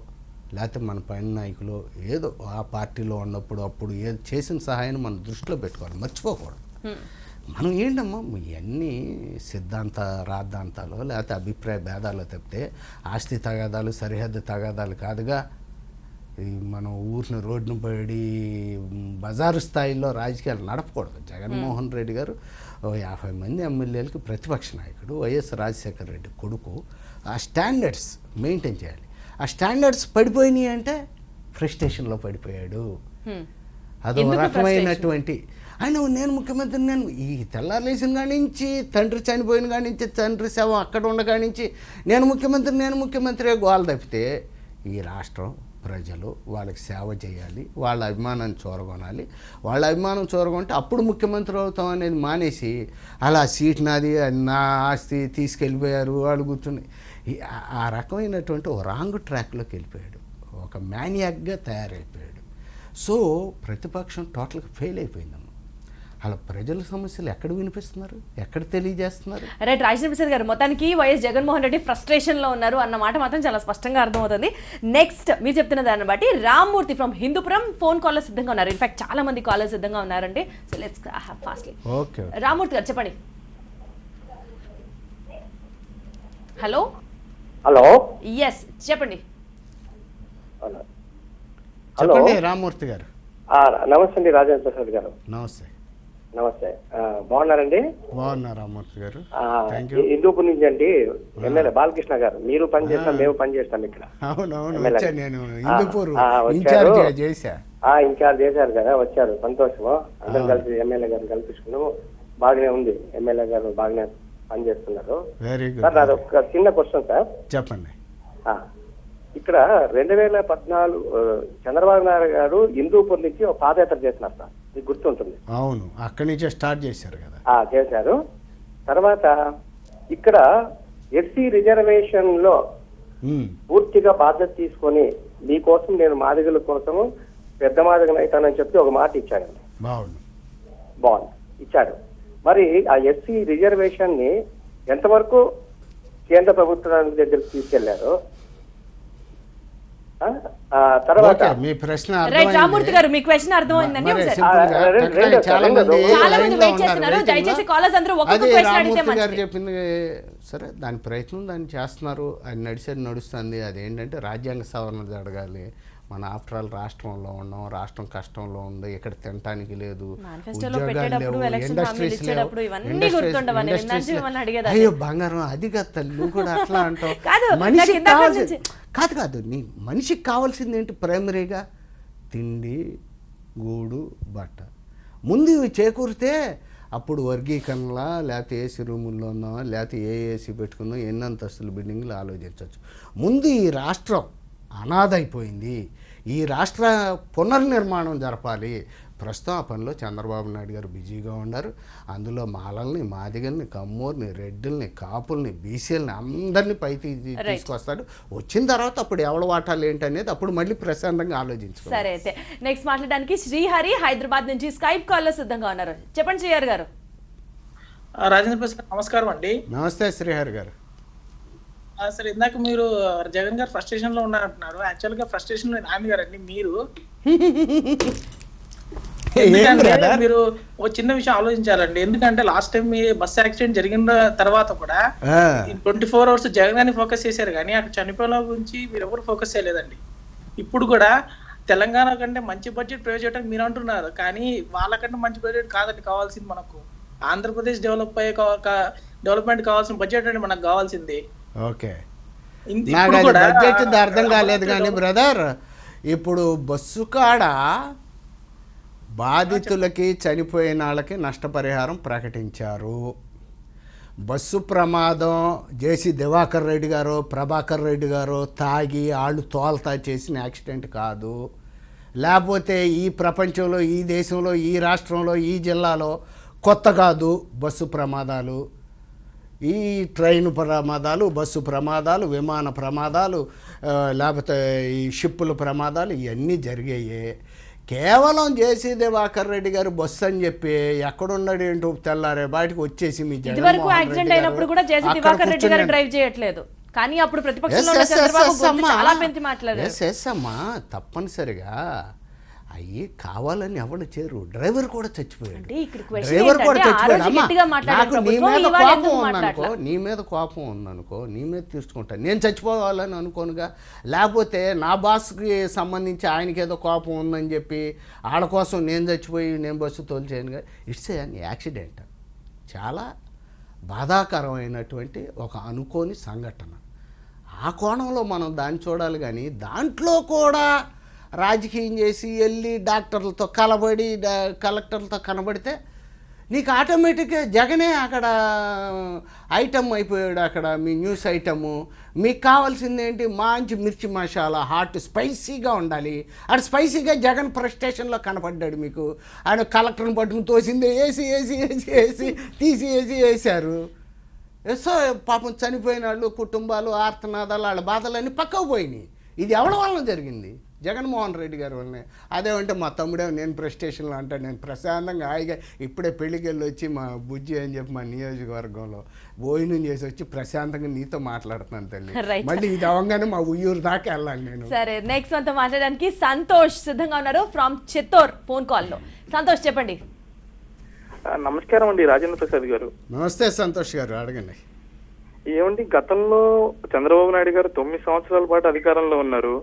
లేకపోతే మన పైన నాయకులు ఏదో ఆ పార్టీలో ఉన్నప్పుడు అప్పుడు ఏదో చేసిన సహాయాన్ని మనం దృష్టిలో పెట్టుకోవాలి, మర్చిపోకూడదు. మనం ఏంటమ్మా ఇవన్నీ సిద్ధాంత రాద్ధాంతాలు లేకపోతే అభిప్రాయ భేదాలు తప్పితే ఆస్తి తగాదాలు, సరిహద్దు తగాదాలు కాదుగా. మనం ఊరిని రోడ్డును పడి బజారు స్థాయిలో రాజకీయాలు నడపకూడదు. జగన్మోహన్ రెడ్డి గారు 50 మంది ఎమ్మెల్యేలకి ప్రతిపక్ష నాయకుడు, వైఎస్ రాజశేఖర రెడ్డి కొడుకు. ఆ స్టాండర్డ్స్ మెయింటైన్ చేయాలి. ఆ స్టాండర్డ్స్ పడిపోయినాయి అంటే ఫ్రస్ట్రేషన్లో పడిపోయాడు. అదొక రకమైనటువంటి ఆయన నేను ముఖ్యమంత్రి, నేను ఈ తెల్లారలేసిన కాడి నుంచి తండ్రి చనిపోయిన కాడి నుంచి తండ్రి శవం అక్కడ ఉండగాడి నుంచి నేను ముఖ్యమంత్రి గోల తప్పితే ఈ రాష్ట్రం ప్రజలు వాళ్ళకి సేవ చేయాలి, వాళ్ళ అభిమానాన్ని చూరగొనాలి. వాళ్ళ అభిమానం చూరగొంటే అప్పుడు ముఖ్యమంత్రి అవుతాం అనేది మానేసి అలా సీట్ నాది, నా ఆస్తి తీసుకెళ్ళిపోయారు వాళ్ళు కూర్చుని ఆ రకమైనటువంటి ఒక రాంగ్ ట్రాక్లోకి వెళ్ళిపోయాడు, ఒక మ్యానియాక్గా తయారైపోయాడు. సో ప్రతిపక్షం టోటల్గా ఫెయిల్ అయిపోయిందమ్మా. అలా ప్రజల సమస్యలు ఎక్కడ వినిపిస్తున్నారు, ఎక్కడ తెలియజేస్తున్నారు? రైట్ రాజేంద్ర ప్రసాద్ గారు, మొత్తానికి వైఎస్ జగన్మోహన్ రెడ్డి ఫ్రస్ట్రేషన్ లో ఉన్నారు అన్న మాట మాత్రం చాలా స్పష్టంగా అర్థమవుతుంది. నెక్స్ట్ మీరు చెప్తున్న దాన్ని బట్టి Rammurthy from Hindupuram phone caller సిద్ధంగా ఉన్నారు. ఇన్ఫాక్ట్ చాలా మంది కాలర్ సిద్ధంగా ఉన్నారండి. So let's have fastly. Okay Rammurthy garu చెప్పండి. హలో హలో ఎస్ చెప్పండి. చెప్పండి రామ్మూర్తి గారు. నమస్తే అండి రాజేంద్ర ప్రసాద్ గారు. నమస్తే. బాగున్నారండి? బాగున్నా రామ్మూర్తి గారు. హిందూపూర్ నుంచి అండి ఎమ్మెల్యే బాలకృష్ణ గారు. మీరు పని చేస్తాం, మేము పని చేస్తాం ఇక్కడ. ఇన్ఛార్జ్ చేశారు కదా, వచ్చారు, సంతోషము. అందరం కలిసి ఎమ్మెల్యే గారిని కల్పించుకున్నాము. బాగానే ఉంది, ఎమ్మెల్యే గారు బాగానే పని చేస్తున్నారు. సార్ నాది ఒక చిన్న క్వశ్చన్ సార్. చెప్పండి. ఇక్కడ 2014 చంద్రబాబు నాయుడు గారు హిందూపూర్ నుంచి ఒక పాదయాత్ర చేసినారు సార్, మీకు గుర్తుంటుంది. అవును, అక్కడి నుంచే స్టార్ట్ చేశారు కదా. చేశారు. తర్వాత ఇక్కడ ఎస్సీ రిజర్వేషన్ లో పూర్తిగా బాధ్యత తీసుకొని మీకోసం నేను మాదిగల కోసము పెద్ద మాదిగను అవుతానని చెప్పి ఒక మాట ఇచ్చాడండి. బాగుంది ఇచ్చాడు. మరి ఆ ఎస్సీ రిజర్వేషన్ ని ఎంతవరకు కేంద్ర ప్రభుత్వానికి దగ్గరికి తీసుకెళ్లారు? తర్వాత మీ ప్రశ్న రామ్మూర్తి గారు, మీ క్వశ్చన్ అర్థమైందండి. చెప్పింది సరే, దాని ప్రయత్నం దాన్ని చేస్తున్నారు. అది నడుస్తుంది. అదేంటంటే రాజ్యాంగ సవరణ జరగాలి. మన ఆఫ్టర్ ఆల్ రాష్ట్రంలో ఉన్నాం, రాష్ట్రం కష్టంలో ఉంది, ఇక్కడ తినటానికి లేదు, ఉద్యోగాలు లేవు, ఇండస్ట్రీస్ లేవు. అయ్యో బంగారం, అది కాదు తల్లి, నువ్వు కూడా అట్లా అంటావు. మనిషికి కావాల్సింది కాదు నీ మనిషికి కావాల్సింది ఏంటి? ప్రైమరీగా తిండి, గూడు, బట్ట. ముందు ఇవి చేకూరితే అప్పుడు వర్గీకరణలా, లేకపోతే ఏసీ రూముల్లో ఉన్నావా, లేకపోతే ఏసీ పెట్టుకుందాం, ఎన్ని అంతస్తుల బిల్డింగ్లు ఆలోచించవచ్చు. ముందు ఈ రాష్ట్రం అనాథ అయిపోయింది. ఈ రాష్ట్ర పునర్నిర్మాణం జరపాలి. ప్రస్తుతం ఆ పనిలో చంద్రబాబు నాయుడు గారు బిజీగా ఉన్నారు. అందులో మాలల్ని, మాదిగల్ని, కమ్మూరిని, రెడ్డిల్ని, కాపుల్ని, బీసీలని అందరినీ పైకి తీసుకొస్తాడు. వచ్చిన తర్వాత అప్పుడు ఎవరి వాటాలు ఏంటనేది అప్పుడు మళ్ళీ ప్రశాంతంగా ఆలోచించుకోవాలి. సరే, అయితే నెక్స్ట్ మాట్లాడడానికి శ్రీహరి హైదరాబాద్ నుంచి స్కైప్ కాల్లో సిద్ధంగా ఉన్నారు. చెప్పండి శ్రీహరి గారు. రాజేంద్ర ప్రసాద్ నమస్కారం అండి. నమస్తే శ్రీహరి గారు. సార్, ఇందాక మీరు జగన్ గారు ఫ్రస్ట్రేషన్ లో ఉన్నారంటున్నారు. యాక్చువల్ గా ఫ్రస్ట్రేషన్ లో నాని గారు అండి మీరు. ఎందుకంటే మీరు ఒక చిన్న విషయం ఆలోచించాలండి. ఎందుకంటే లాస్ట్ టైం మీ బస్ యాక్సిడెంట్ జరిగిన తర్వాత కూడా 24 hours జగన్ గారిని ఫోకస్ చేశారు, కానీ అక్కడ చనిపోయిన గురించి మీరు ఎవరు ఫోకస్ చేయలేదండి. ఇప్పుడు కూడా తెలంగాణ కంటే మంచి బడ్జెట్ ప్రొవైడ్ చేయడానికి మీరు అంటున్నారు, కానీ వాళ్ళకంటే మంచి బడ్జెట్ కాదండి కావాల్సింది. మనకు ఆంధ్రప్రదేశ్ డెవలప్మెంట్ కావాల్సిన బడ్జెట్ అండి మనకు కావాల్సింది. ఓకే, నాకు అది బడ్జెట్ అర్థం కాలేదు కానీ బ్రదర్, ఇప్పుడు బస్సు కాడ బాధితులకి చనిపోయిన వాళ్ళకి నష్టపరిహారం ప్రకటించారు. బస్సు ప్రమాదం జేసీ దివాకర్ రెడ్డి గారు, ప్రభాకర్ రెడ్డి గారు తాగి వాళ్ళు తోల్తా చేసిన యాక్సిడెంట్ కాదు. లేకపోతే ఈ ప్రపంచంలో, ఈ దేశంలో, ఈ రాష్ట్రంలో, ఈ జిల్లాలో కొత్త కాదు బస్సు ప్రమాదాలు. ఈ ట్రైన్ ప్రమాదాలు, బస్సు ప్రమాదాలు, విమాన ప్రమాదాలు, లేకపోతే ఈ షిప్పుల ప్రమాదాలు ఇవన్నీ జరిగాయి. కేవలం జేసీ దివాకర్ రెడ్డి గారు బస్సు అని చెప్పి ఎక్కడున్నాడు ఏంటో తెల్లారే బయటకు వచ్చేసి మీ ఇదివరకు యాక్సిడెంట్ అయినప్పుడు కూడా జేసీ దివాకర్ రెడ్డి గారు డ్రైవ్ చేయట్లేదు, కానీ అప్పుడు ప్రతిపక్షంలో ఉన్న చంద్రబాబు చాలా పెంచి మాట్లాడారు. అమ్మా, తప్పనిసరిగా అయ్యి కావాలని ఎవరు చేరు. డ్రైవర్ కూడా చచ్చిపోయాడు. డ్రైవర్ కూడా చచ్చిపోయాడు. నాకు నీ మీద కోపం ఉందనుకో, నీ మీద కోపం ఉందనుకో, నీ మీద తీసుకుంటాను. నేను చచ్చిపోవాలని అనుకోనుగా. లేకపోతే నా బాస్కి సంబంధించి ఆయనకి ఏదో కోపం ఉందని చెప్పి వాళ్ళ కోసం నేను చచ్చిపోయి నేను బస్సు తోల్చేయనుగా. It's an accident. చాలా బాధాకరమైనటువంటి ఒక అనుకోని సంఘటన. ఆ కోణంలో మనం దాన్ని చూడాలి. కానీ దాంట్లో కూడా రాజకీయం చేసి వెళ్ళి డాక్టర్లతో కలబడి కలెక్టర్లతో కనబడితే నీకు ఆటోమేటిక్గా జగనే అక్కడ ఐటమ్ అయిపోయాడు. అక్కడ మీ న్యూస్ ఐటము. మీకు కావాల్సింది ఏంటి? మంచి మిర్చి మసాలా, హాట్ స్పైసీగా ఉండాలి. అటు స్పైసీగా జగన్ ప్రెస్టేషన్లో కనపడ్డాడు మీకు. ఆయన కలెక్టర్ని పట్టుకుని తోసింది వేసి వేసి వేసి వేసి తీసి వేసి వేశారు. సో పాపం చనిపోయిన వాళ్ళు, కుటుంబాలు, ఆర్తనాదాలు, వాళ్ళ బాధలన్నీ పక్కకు పోయినాయి. ఇది ఎవరి వలన జరిగింది? జగన్మోహన్ రెడ్డి గారి వల్లనే. అదేమంటే మా తమ్ముడే నేను ప్రెస్టేషన్లో అంటాడు. నేను ప్రశాంతంగా హాయిగా ఇప్పుడే పెళ్ళికి వెళ్ళి వచ్చి మా బుజ్జి అని చెప్పి మా నియోజకవర్గంలో భోజనం చేసి వచ్చి ప్రశాంతంగా నీతో మాట్లాడుతున్నాను తల్లి. మళ్ళీ ఇది అవ్వగానే మా ఉయ్యూరు దాకా వెళ్ళాలి నేను. సరే, నెక్స్ట్ అంతా మాట్లాడడానికి సంతోష్ సిద్ధంగా ఉన్నారు ఫ్రమ్ చిత్తూర్ ఫోన్ కాల్లో. సంతోష్ చెప్పండి. నమస్కారం అండి రాజేంద్ర ప్రసాద్ గారు. నమస్తే సంతోష్ గారు, అడగండి. ఏమండి, గతంలో చంద్రబాబు నాయుడు గారు 9 సంవత్సరాల పాటు అధికారంలో ఉన్నారు.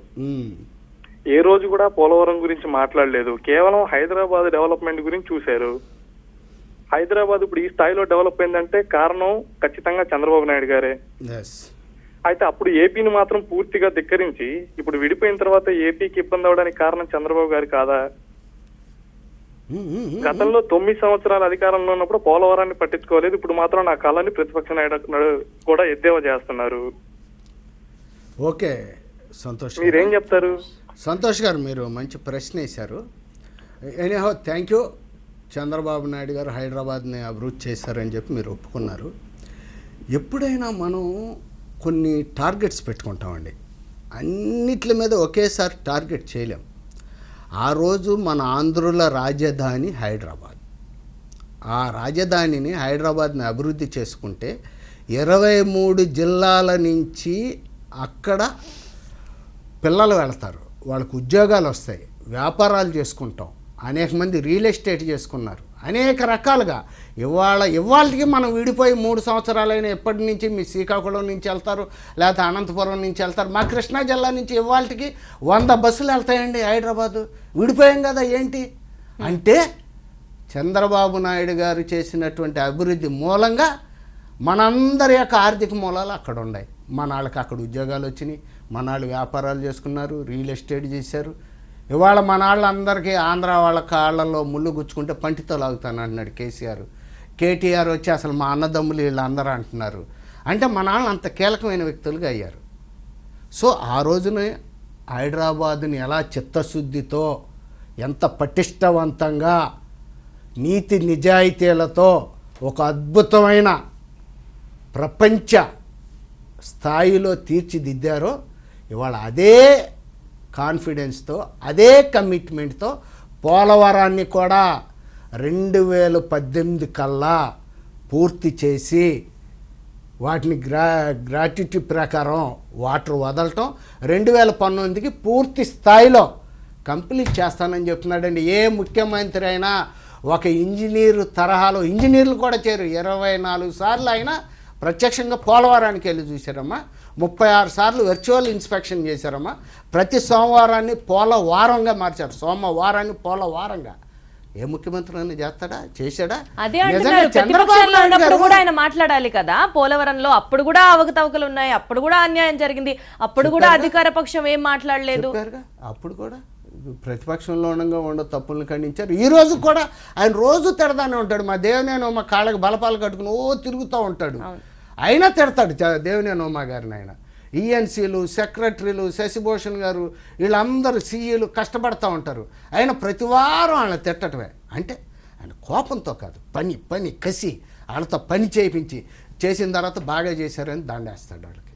ఏ రోజు కూడా పోలవరం గురించి మాట్లాడలేదు. కేవలం హైదరాబాద్ డెవలప్మెంట్ గురించి చూశారు. హైదరాబాద్ ఇప్పుడు ఈ స్థాయిలో డెవలప్ అయిందంటే కారణం ఖచ్చితంగా చంద్రబాబు నాయుడు గారే. అయితే అప్పుడు ఏపీని మాత్రం పూర్తిగా ధిక్కరించి ఇప్పుడు విడిపోయిన తర్వాత ఏపీకి ఇబ్బంది అవడానికి కారణం చంద్రబాబు గారు కాదా? గతంలో 9 సంవత్సరాల అధికారంలో ఉన్నప్పుడు పోలవరాన్ని పట్టించుకోలేదు. ఇప్పుడు మాత్రం నా కాలాన్ని ప్రతిపక్ష నాయుడు కూడా ఎద్దేవా చేస్తున్నారు. ఓకే సంతోష్, మీరేం చెప్తారు? సంతోష్ గారు, మీరు మంచి ప్రశ్న వేశారు. Anyhow thank you. Chandrababu Naidu గారు హైదరాబాద్ని అభివృద్ధి చేశారని చెప్పి మీరు ఒప్పుకున్నారు. ఎప్పుడైనా మనం కొన్ని టార్గెట్స్ పెట్టుకుంటామండి. అన్నిటి మీద ఒకేసారి టార్గెట్ చేయలేం. ఆ రోజు మన ఆంధ్రుల రాజధాని హైదరాబాద్. ఆ రాజధానిని హైదరాబాద్ని అభివృద్ధి చేసుకుంటే 23 జిల్లాల నుంచి అక్కడ పిల్లలు వెళ్తారు, వాళ్ళకు ఉద్యోగాలు వస్తాయి, వ్యాపారాలు చేసుకుంటాం. అనేక మంది రియల్ ఎస్టేట్ చేసుకున్నారు. అనేక రకాలుగా ఇవాళకి మనం విడిపోయి 3 సంవత్సరాలైన ఎప్పటి నుంచి మీ శ్రీకాకుళం నుంచి వెళ్తారు, లేకపోతే అనంతపురం నుంచి వెళ్తారు. మా కృష్ణా జిల్లా నుంచి ఇవాళకి 100 బస్సులు వెళ్తాయండి హైదరాబాదు. విడిపోయాం కదా ఏంటి అంటే చంద్రబాబు నాయుడు గారు చేసినటువంటి అభివృద్ధి మూలంగా మనందరి యొక్క ఆర్థిక మూలాలు అక్కడ ఉన్నాయి. మన వాళ్ళకి అక్కడ ఉద్యోగాలు వచ్చినాయి, మన వాళ్ళు వ్యాపారాలు చేసుకున్నారు, రియల్ ఎస్టేట్ చేశారు. ఇవాళ మన వాళ్ళందరికీ ఆంధ్ర వాళ్ళ కాళ్ళల్లో ముళ్ళు గుచ్చుకుంటే పంటితో లాగుతాను అంటున్నాడు కేసీఆర్. కేటీఆర్ వచ్చి అసలు మా అన్నదమ్ములు వీళ్ళందరూ అంటున్నారు. అంటే మన వాళ్ళు అంత కీలకమైన వ్యక్తులుగా అయ్యారు. సో ఆ రోజునే హైదరాబాదుని ఎలా చిత్తశుద్ధితో ఎంత పటిష్టవంతంగా నీతి నిజాయితీలతో ఒక అద్భుతమైన ప్రపంచ స్థాయిలో తీర్చిదిద్దారో ఇవాళ అదే కాన్ఫిడెన్స్తో అదే కమిట్మెంట్తో పోలవరాన్ని కూడా 2018 కల్లా పూర్తి చేసి వాటిని గ్రాట్యుటీ ప్రకారం వాటర్ వదలటం 2019కి పూర్తి స్థాయిలో కంప్లీట్ చేస్తానని చెప్తున్నాడండి. ఏ ముఖ్యమంత్రి అయినా ఒక ఇంజనీరు తరహాలో, ఇంజనీర్లు కూడా చేరు 24 సార్లు అయినా ప్రత్యక్షంగా పోలవరానికి వెళ్ళి చూశారమ్మా, 36 సార్లు వర్చువల్ ఇన్స్పెక్షన్ చేశారమ్మా, ప్రతి సోమవారాన్ని పోలవారంగా మార్చారు, సోమవారాన్ని పోలవారంగా. ఏ ముఖ్యమంత్రి అని చేస్తాడా, చేశాడా? అదే అంటున్నారు, ప్రతిపక్షంలో ఉన్నప్పుడు కూడా ఆయన మాట్లాడాలి కదా. పోలవరంలో అప్పుడు కూడా అవకతవకలు ఉన్నాయి, అప్పుడు కూడా అన్యాయం జరిగింది, అప్పుడు కూడా అధికార పక్షం ఏం మాట్లాడలేదు. అప్పుడు కూడా ప్రతిపక్షంలో ఉండగా తప్పులను ఖండించారు. ఈ రోజు కూడా ఆయన రోజు తిడతానే ఉంటాడు. మా దేవినేని ఉమ కాళ్ళకి బలపాలు కట్టుకుని తిరుగుతూ ఉంటాడు, అయినా తిడతాడు దేవినేని ఉమ గారిని. ఆయన ఈఎన్సీలు, సెక్రటరీలు, శశిభూషణ్ గారు, వీళ్ళందరూ సీఈలు కష్టపడతా ఉంటారు. ఆయన ప్రతి వారం వాళ్ళని తిట్టడమే. అంటే ఆయన కోపంతో కాదు, పని కసి వాళ్ళతో పని చేసిన తర్వాత బాగా చేశారని దండేస్తాడు వాళ్ళకి.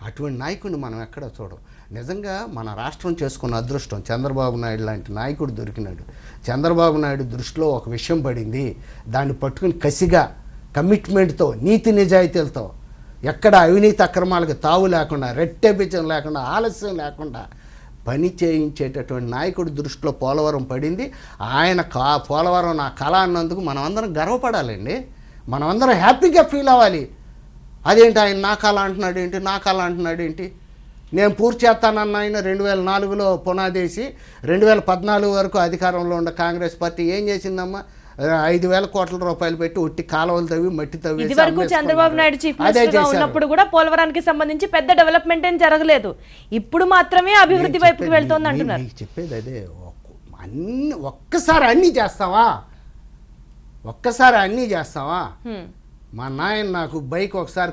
అటువంటి నాయకుడిని మనం ఎక్కడ చూడం. నిజంగా మన రాష్ట్రం చేసుకున్న అదృష్టం చంద్రబాబు నాయుడు లాంటి నాయకుడు దొరికినాడు. చంద్రబాబు నాయుడు దృష్టిలో ఒక విషయం పడింది, దాన్ని పట్టుకుని కసిగా కమిట్మెంట్తో నీతి నిజాయితీలతో ఎక్కడ అవినీతి అక్రమాలకు తావు లేకుండా, రెట్టెబిచ్చం లేకుండా, ఆలస్యం లేకుండా పని చేయించేటటువంటి నాయకుడి దృష్టిలో పోలవరం పడింది. ఆయన పోలవరం నా కళ అన్నందుకు మనం అందరం గర్వపడాలండి, మనం అందరం హ్యాపీగా ఫీల్ అవ్వాలి. అదేంటి ఆయన నా కళ అంటున్నాడు ఏంటి, నా కళ అంటున్నాడు ఏంటి? నేను పూర్తి చేస్తానన్న ఆయన 2004లో పునాదేసి 2014 వరకు అధికారంలో ఉన్న కాంగ్రెస్ పార్టీ ఏం చేసిందమ్మా? 5,000 కోట్ల రూపాయలు పెట్టి ఒట్టి కాలువలు తవ్వి మట్టి తవ్వి. ఇది వరకు చంద్రబాబు నాయుడు చీఫ్ మినిస్టర్ గా ఉన్నప్పుడు కూడా పోలవరానికి సంబంధించి పెద్ద డెవలప్మెంట్ ఏం జరగలేదు, ఇప్పుడు మాత్రమే అభివృద్ధి వైపుకి వెళ్తోంది అంటున్నారు. చెప్పేది అదే. ఒక్కసారి అన్నీ చేస్తావా? మా నాయన నాకు బైక్ ఒకసారి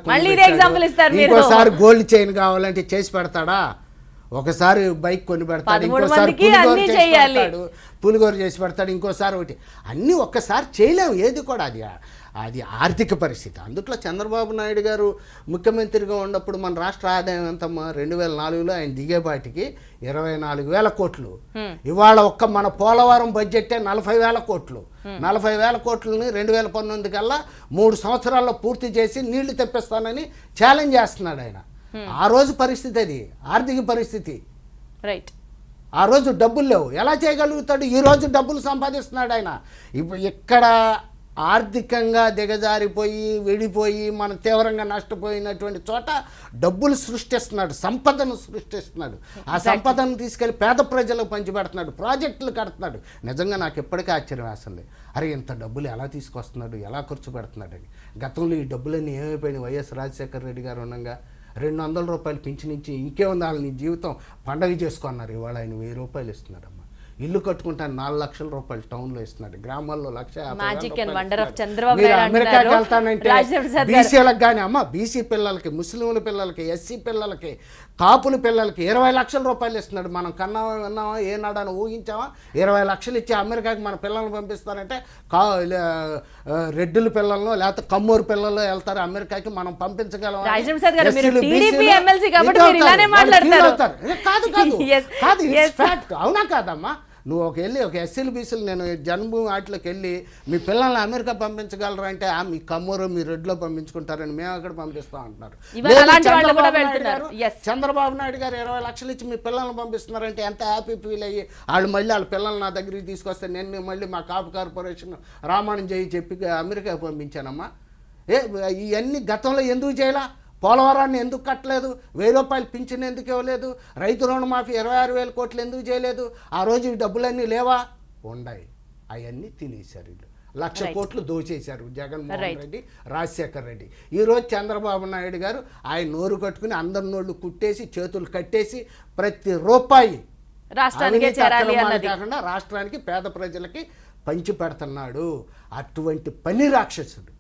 ఇంకోసారి గోల్డ్ చైన్ కావాలంటే చేసి పెడతాడా? ఒకసారి బైక్ కొని పెడతాడు, ఇంకోసారి పులిగోర చేసి పెడతాడు, ఇంకోసారి ఒకటి. అన్నీ ఒక్కసారి చేయలేము ఏది కూడా. అది ఆర్థిక పరిస్థితి. అందుట్లో చంద్రబాబు నాయుడు గారు ముఖ్యమంత్రిగా ఉన్నప్పుడు మన రాష్ట్ర ఆదాయం ఎంతమ్మా? 2004లో ఆయన దిగేపాటికి 24,000 కోట్లు. ఇవాళ ఒక్క మన పోలవరం బడ్జెట్టే 40,000 కోట్లు. 40,000 కోట్లని 2019 కల్లా 3 సంవత్సరాల్లో పూర్తి చేసి నీళ్లు తెప్పిస్తానని ఛాలెంజ్ చేస్తున్నాడు ఆయన. ఆ రోజు పరిస్థితి అది, ఆర్థిక పరిస్థితి. రైట్. ఆ రోజు డబ్బులు లేవు, ఎలా చేయగలుగుతాడు? ఈ రోజు డబ్బులు సంపాదిస్తున్నాడు ఆయన. ఇప్పుడు ఇక్కడ ఆర్థికంగా దిగజారిపోయి విడిపోయి మనం తీవ్రంగా నష్టపోయినటువంటి చోట డబ్బులు సృష్టిస్తున్నాడు, సంపదను సృష్టిస్తున్నాడు. ఆ సంపదను తీసుకెళ్లి పేద ప్రజలకు పంచిపెడుతున్నాడు, ప్రాజెక్టులు కడుతున్నాడు. నిజంగా నాకు ఎప్పటికీ ఆశ్చర్యం వేస్తుంది, అరే ఇంత డబ్బులు ఎలా తీసుకొస్తున్నాడు, ఎలా ఖర్చు పెడుతున్నాడు అని. గతంలో ఈ డబ్బులన్నీ ఏమైపోయినాయి? వైఎస్ రాజశేఖర రెడ్డి గారు ఉండగా 200 రూపాయలు పింఛనిచ్చి ఇంకేముంది వాళ్ళని జీవితం పండగ చేసుకున్నారు. ఇవాళ ఆయన 1000 రూపాయలు ఇస్తున్నారమ్మా. ఇల్లు కట్టుకుంటాను 4 లక్షల రూపాయలు టౌన్లో ఇస్తున్నాడు, గ్రామాల్లో 1,50,000. మీరు అమెరికాకి వెళ్తానంటే బీసీలకు కానీ అమ్మ, బీసీ పిల్లలకి, ముస్లింల పిల్లలకి, ఎస్సీ పిల్లలకి, కాపుల పిల్లలకి 20 లక్షల రూపాయలు ఇస్తున్నాడు. మనం కన్నావా విన్నావా ఏనాడని ఊహించావా? 20 లక్షలు ఇచ్చి అమెరికాకి మన పిల్లల్ని పంపిస్తారంటే రెడ్డుల పిల్లలను లేకపోతే కమ్మూరు పిల్లలు వెళ్తారు అమెరికాకి, మనం పంపించగలం? అవునా కాదమ్మా? నువ్వు ఒక ఎస్సీలు బీసీలు, నేను జన్మభూమి వాటిలోకి వెళ్ళి మీ పిల్లల్ని అమెరికా పంపించగలరా అంటే మీ కమ్మూరు మీ రెడ్లో పంపించుకుంటారని మేము అక్కడ పంపిస్తాం అంటున్నారు. చంద్రబాబు నాయుడు గారు 20 లక్షలు ఇచ్చి మీ పిల్లల్ని పంపిస్తున్నారంటే ఎంత హ్యాపీ ఫీల్ అయ్యి వాళ్ళు మళ్ళీ వాళ్ళ పిల్లల్ని నా దగ్గరికి తీసుకొస్తే నేను మళ్ళీ మా కాపు కార్పొరేషన్ రామాయణం చేయి చెప్పి అమెరికా పంపించానమ్మా. ఇవన్నీ గతంలో ఎందుకు చేయాలా? పోలవరాన్ని ఎందుకు కట్టలేదు? 1000 రూపాయలు పింఛన్ ఎందుకు ఇవ్వలేదు? రైతు రుణమాఫీ 26,000 కోట్లు ఎందుకు చేయలేదు? ఆ రోజు ఈ డబ్బులన్నీ లేవా? ఉన్నాయి. అవన్నీ తినేశారు వీళ్ళు. 1,00,000 కోట్లు దోచేశారు జగన్మోహన్ రెడ్డి, రాజశేఖర రెడ్డి. ఈరోజు చంద్రబాబు నాయుడు గారు ఆయన నోరు కట్టుకుని అందరి నోళ్ళు కుట్టేసి చేతులు కట్టేసి ప్రతి రూపాయి కాకుండా రాష్ట్రానికి పేద ప్రజలకి పంచి పెడుతున్నాడు. అటువంటి పని రాక్షసుడు,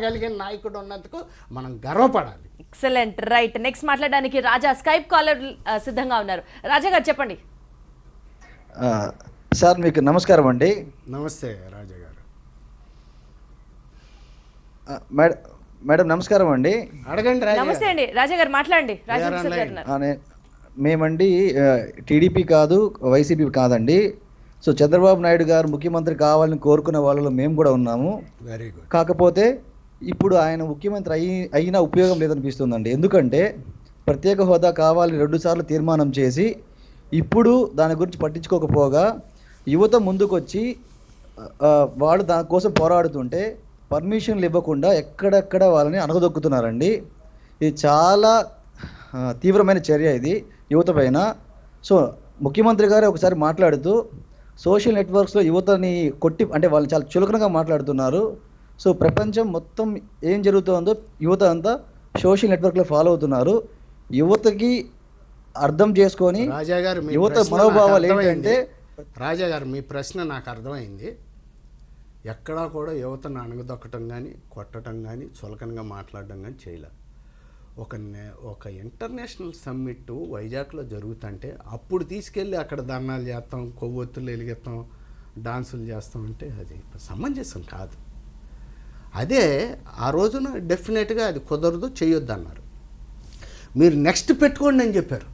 కలిగిన నాయకుడు ఉన్నందుకు మనం గర్వపడాలి. Excellent, right. నెక్స్ట్ మాట్లాడడానికి రాజా స్కైప్ కాలర్ సిద్ధంగా ఉన్నారు. రాజా గారు చెప్పండి. సార్ మీకు నమస్కారం అండి. నమస్తే రాజా గారు. మేడం నమస్కారం అండి. అడగండి. నమస్తే అండి రాజా గారు, మాట్లాడండి. రాజా గారు మేమండి టీడీపీ కాదు, వైసీపీ కాదండి. సో చంద్రబాబు నాయుడు గారు ముఖ్యమంత్రి కావాలని కోరుకునే వాళ్ళలో మేము కూడా ఉన్నాము. Very good. కాకపోతే ఇప్పుడు ఆయన ముఖ్యమంత్రి అయినా ఉపయోగం లేదనిపిస్తుందండి. ఎందుకంటే ప్రత్యేక హోదా కావాలని 2 సార్లు తీర్మానం చేసి ఇప్పుడు దాని గురించి పట్టించుకోకపోగా యువత ముందుకొచ్చి వాళ్ళు దానికోసం పోరాడుతుంటే పర్మిషన్లు ఇవ్వకుండా ఎక్కడెక్కడ వాళ్ళని అణగదొక్కుతున్నారండి. ఇది చాలా తీవ్రమైన చర్య ఇది యువత పైన. సో ముఖ్యమంత్రి గారు ఒకసారి మాట్లాడుతూ సోషల్ నెట్వర్క్స్లో యువతని కొట్టి అంటే వాళ్ళు చాలా చులకనగా మాట్లాడుతున్నారు. సో ప్రపంచం మొత్తం ఏం జరుగుతుందో యువత అంతా సోషల్ నెట్వర్క్లో ఫాలో అవుతున్నారు. యువతకి అర్థం చేసుకొని యువత మనోభావాలు ఏంటంటే రాజా గారు మీ ప్రశ్న నాకు అర్థమైంది. ఎక్కడా కూడా యువతను అణగదొక్కటం కానీ కొట్టడం కానీ చులకనగా మాట్లాడడం కానీ చేయలేదు. ఒక ఇంటర్నేషనల్ సమ్మిట్ వైజాగ్లో జరుగుతుంటే అప్పుడు తీసుకెళ్ళి అక్కడ ధర్నాలు చేస్తాం, కొవ్వొత్తులు వెలిగిస్తాం, డాన్సులు చేస్తాం అంటే అది సమంజసం కాదు. అదే ఆ రోజున డెఫినెట్గా అది కుదరదు, చేయొద్దు అన్నారు. మీరు నెక్స్ట్ పెట్టుకోండి అని చెప్పారు.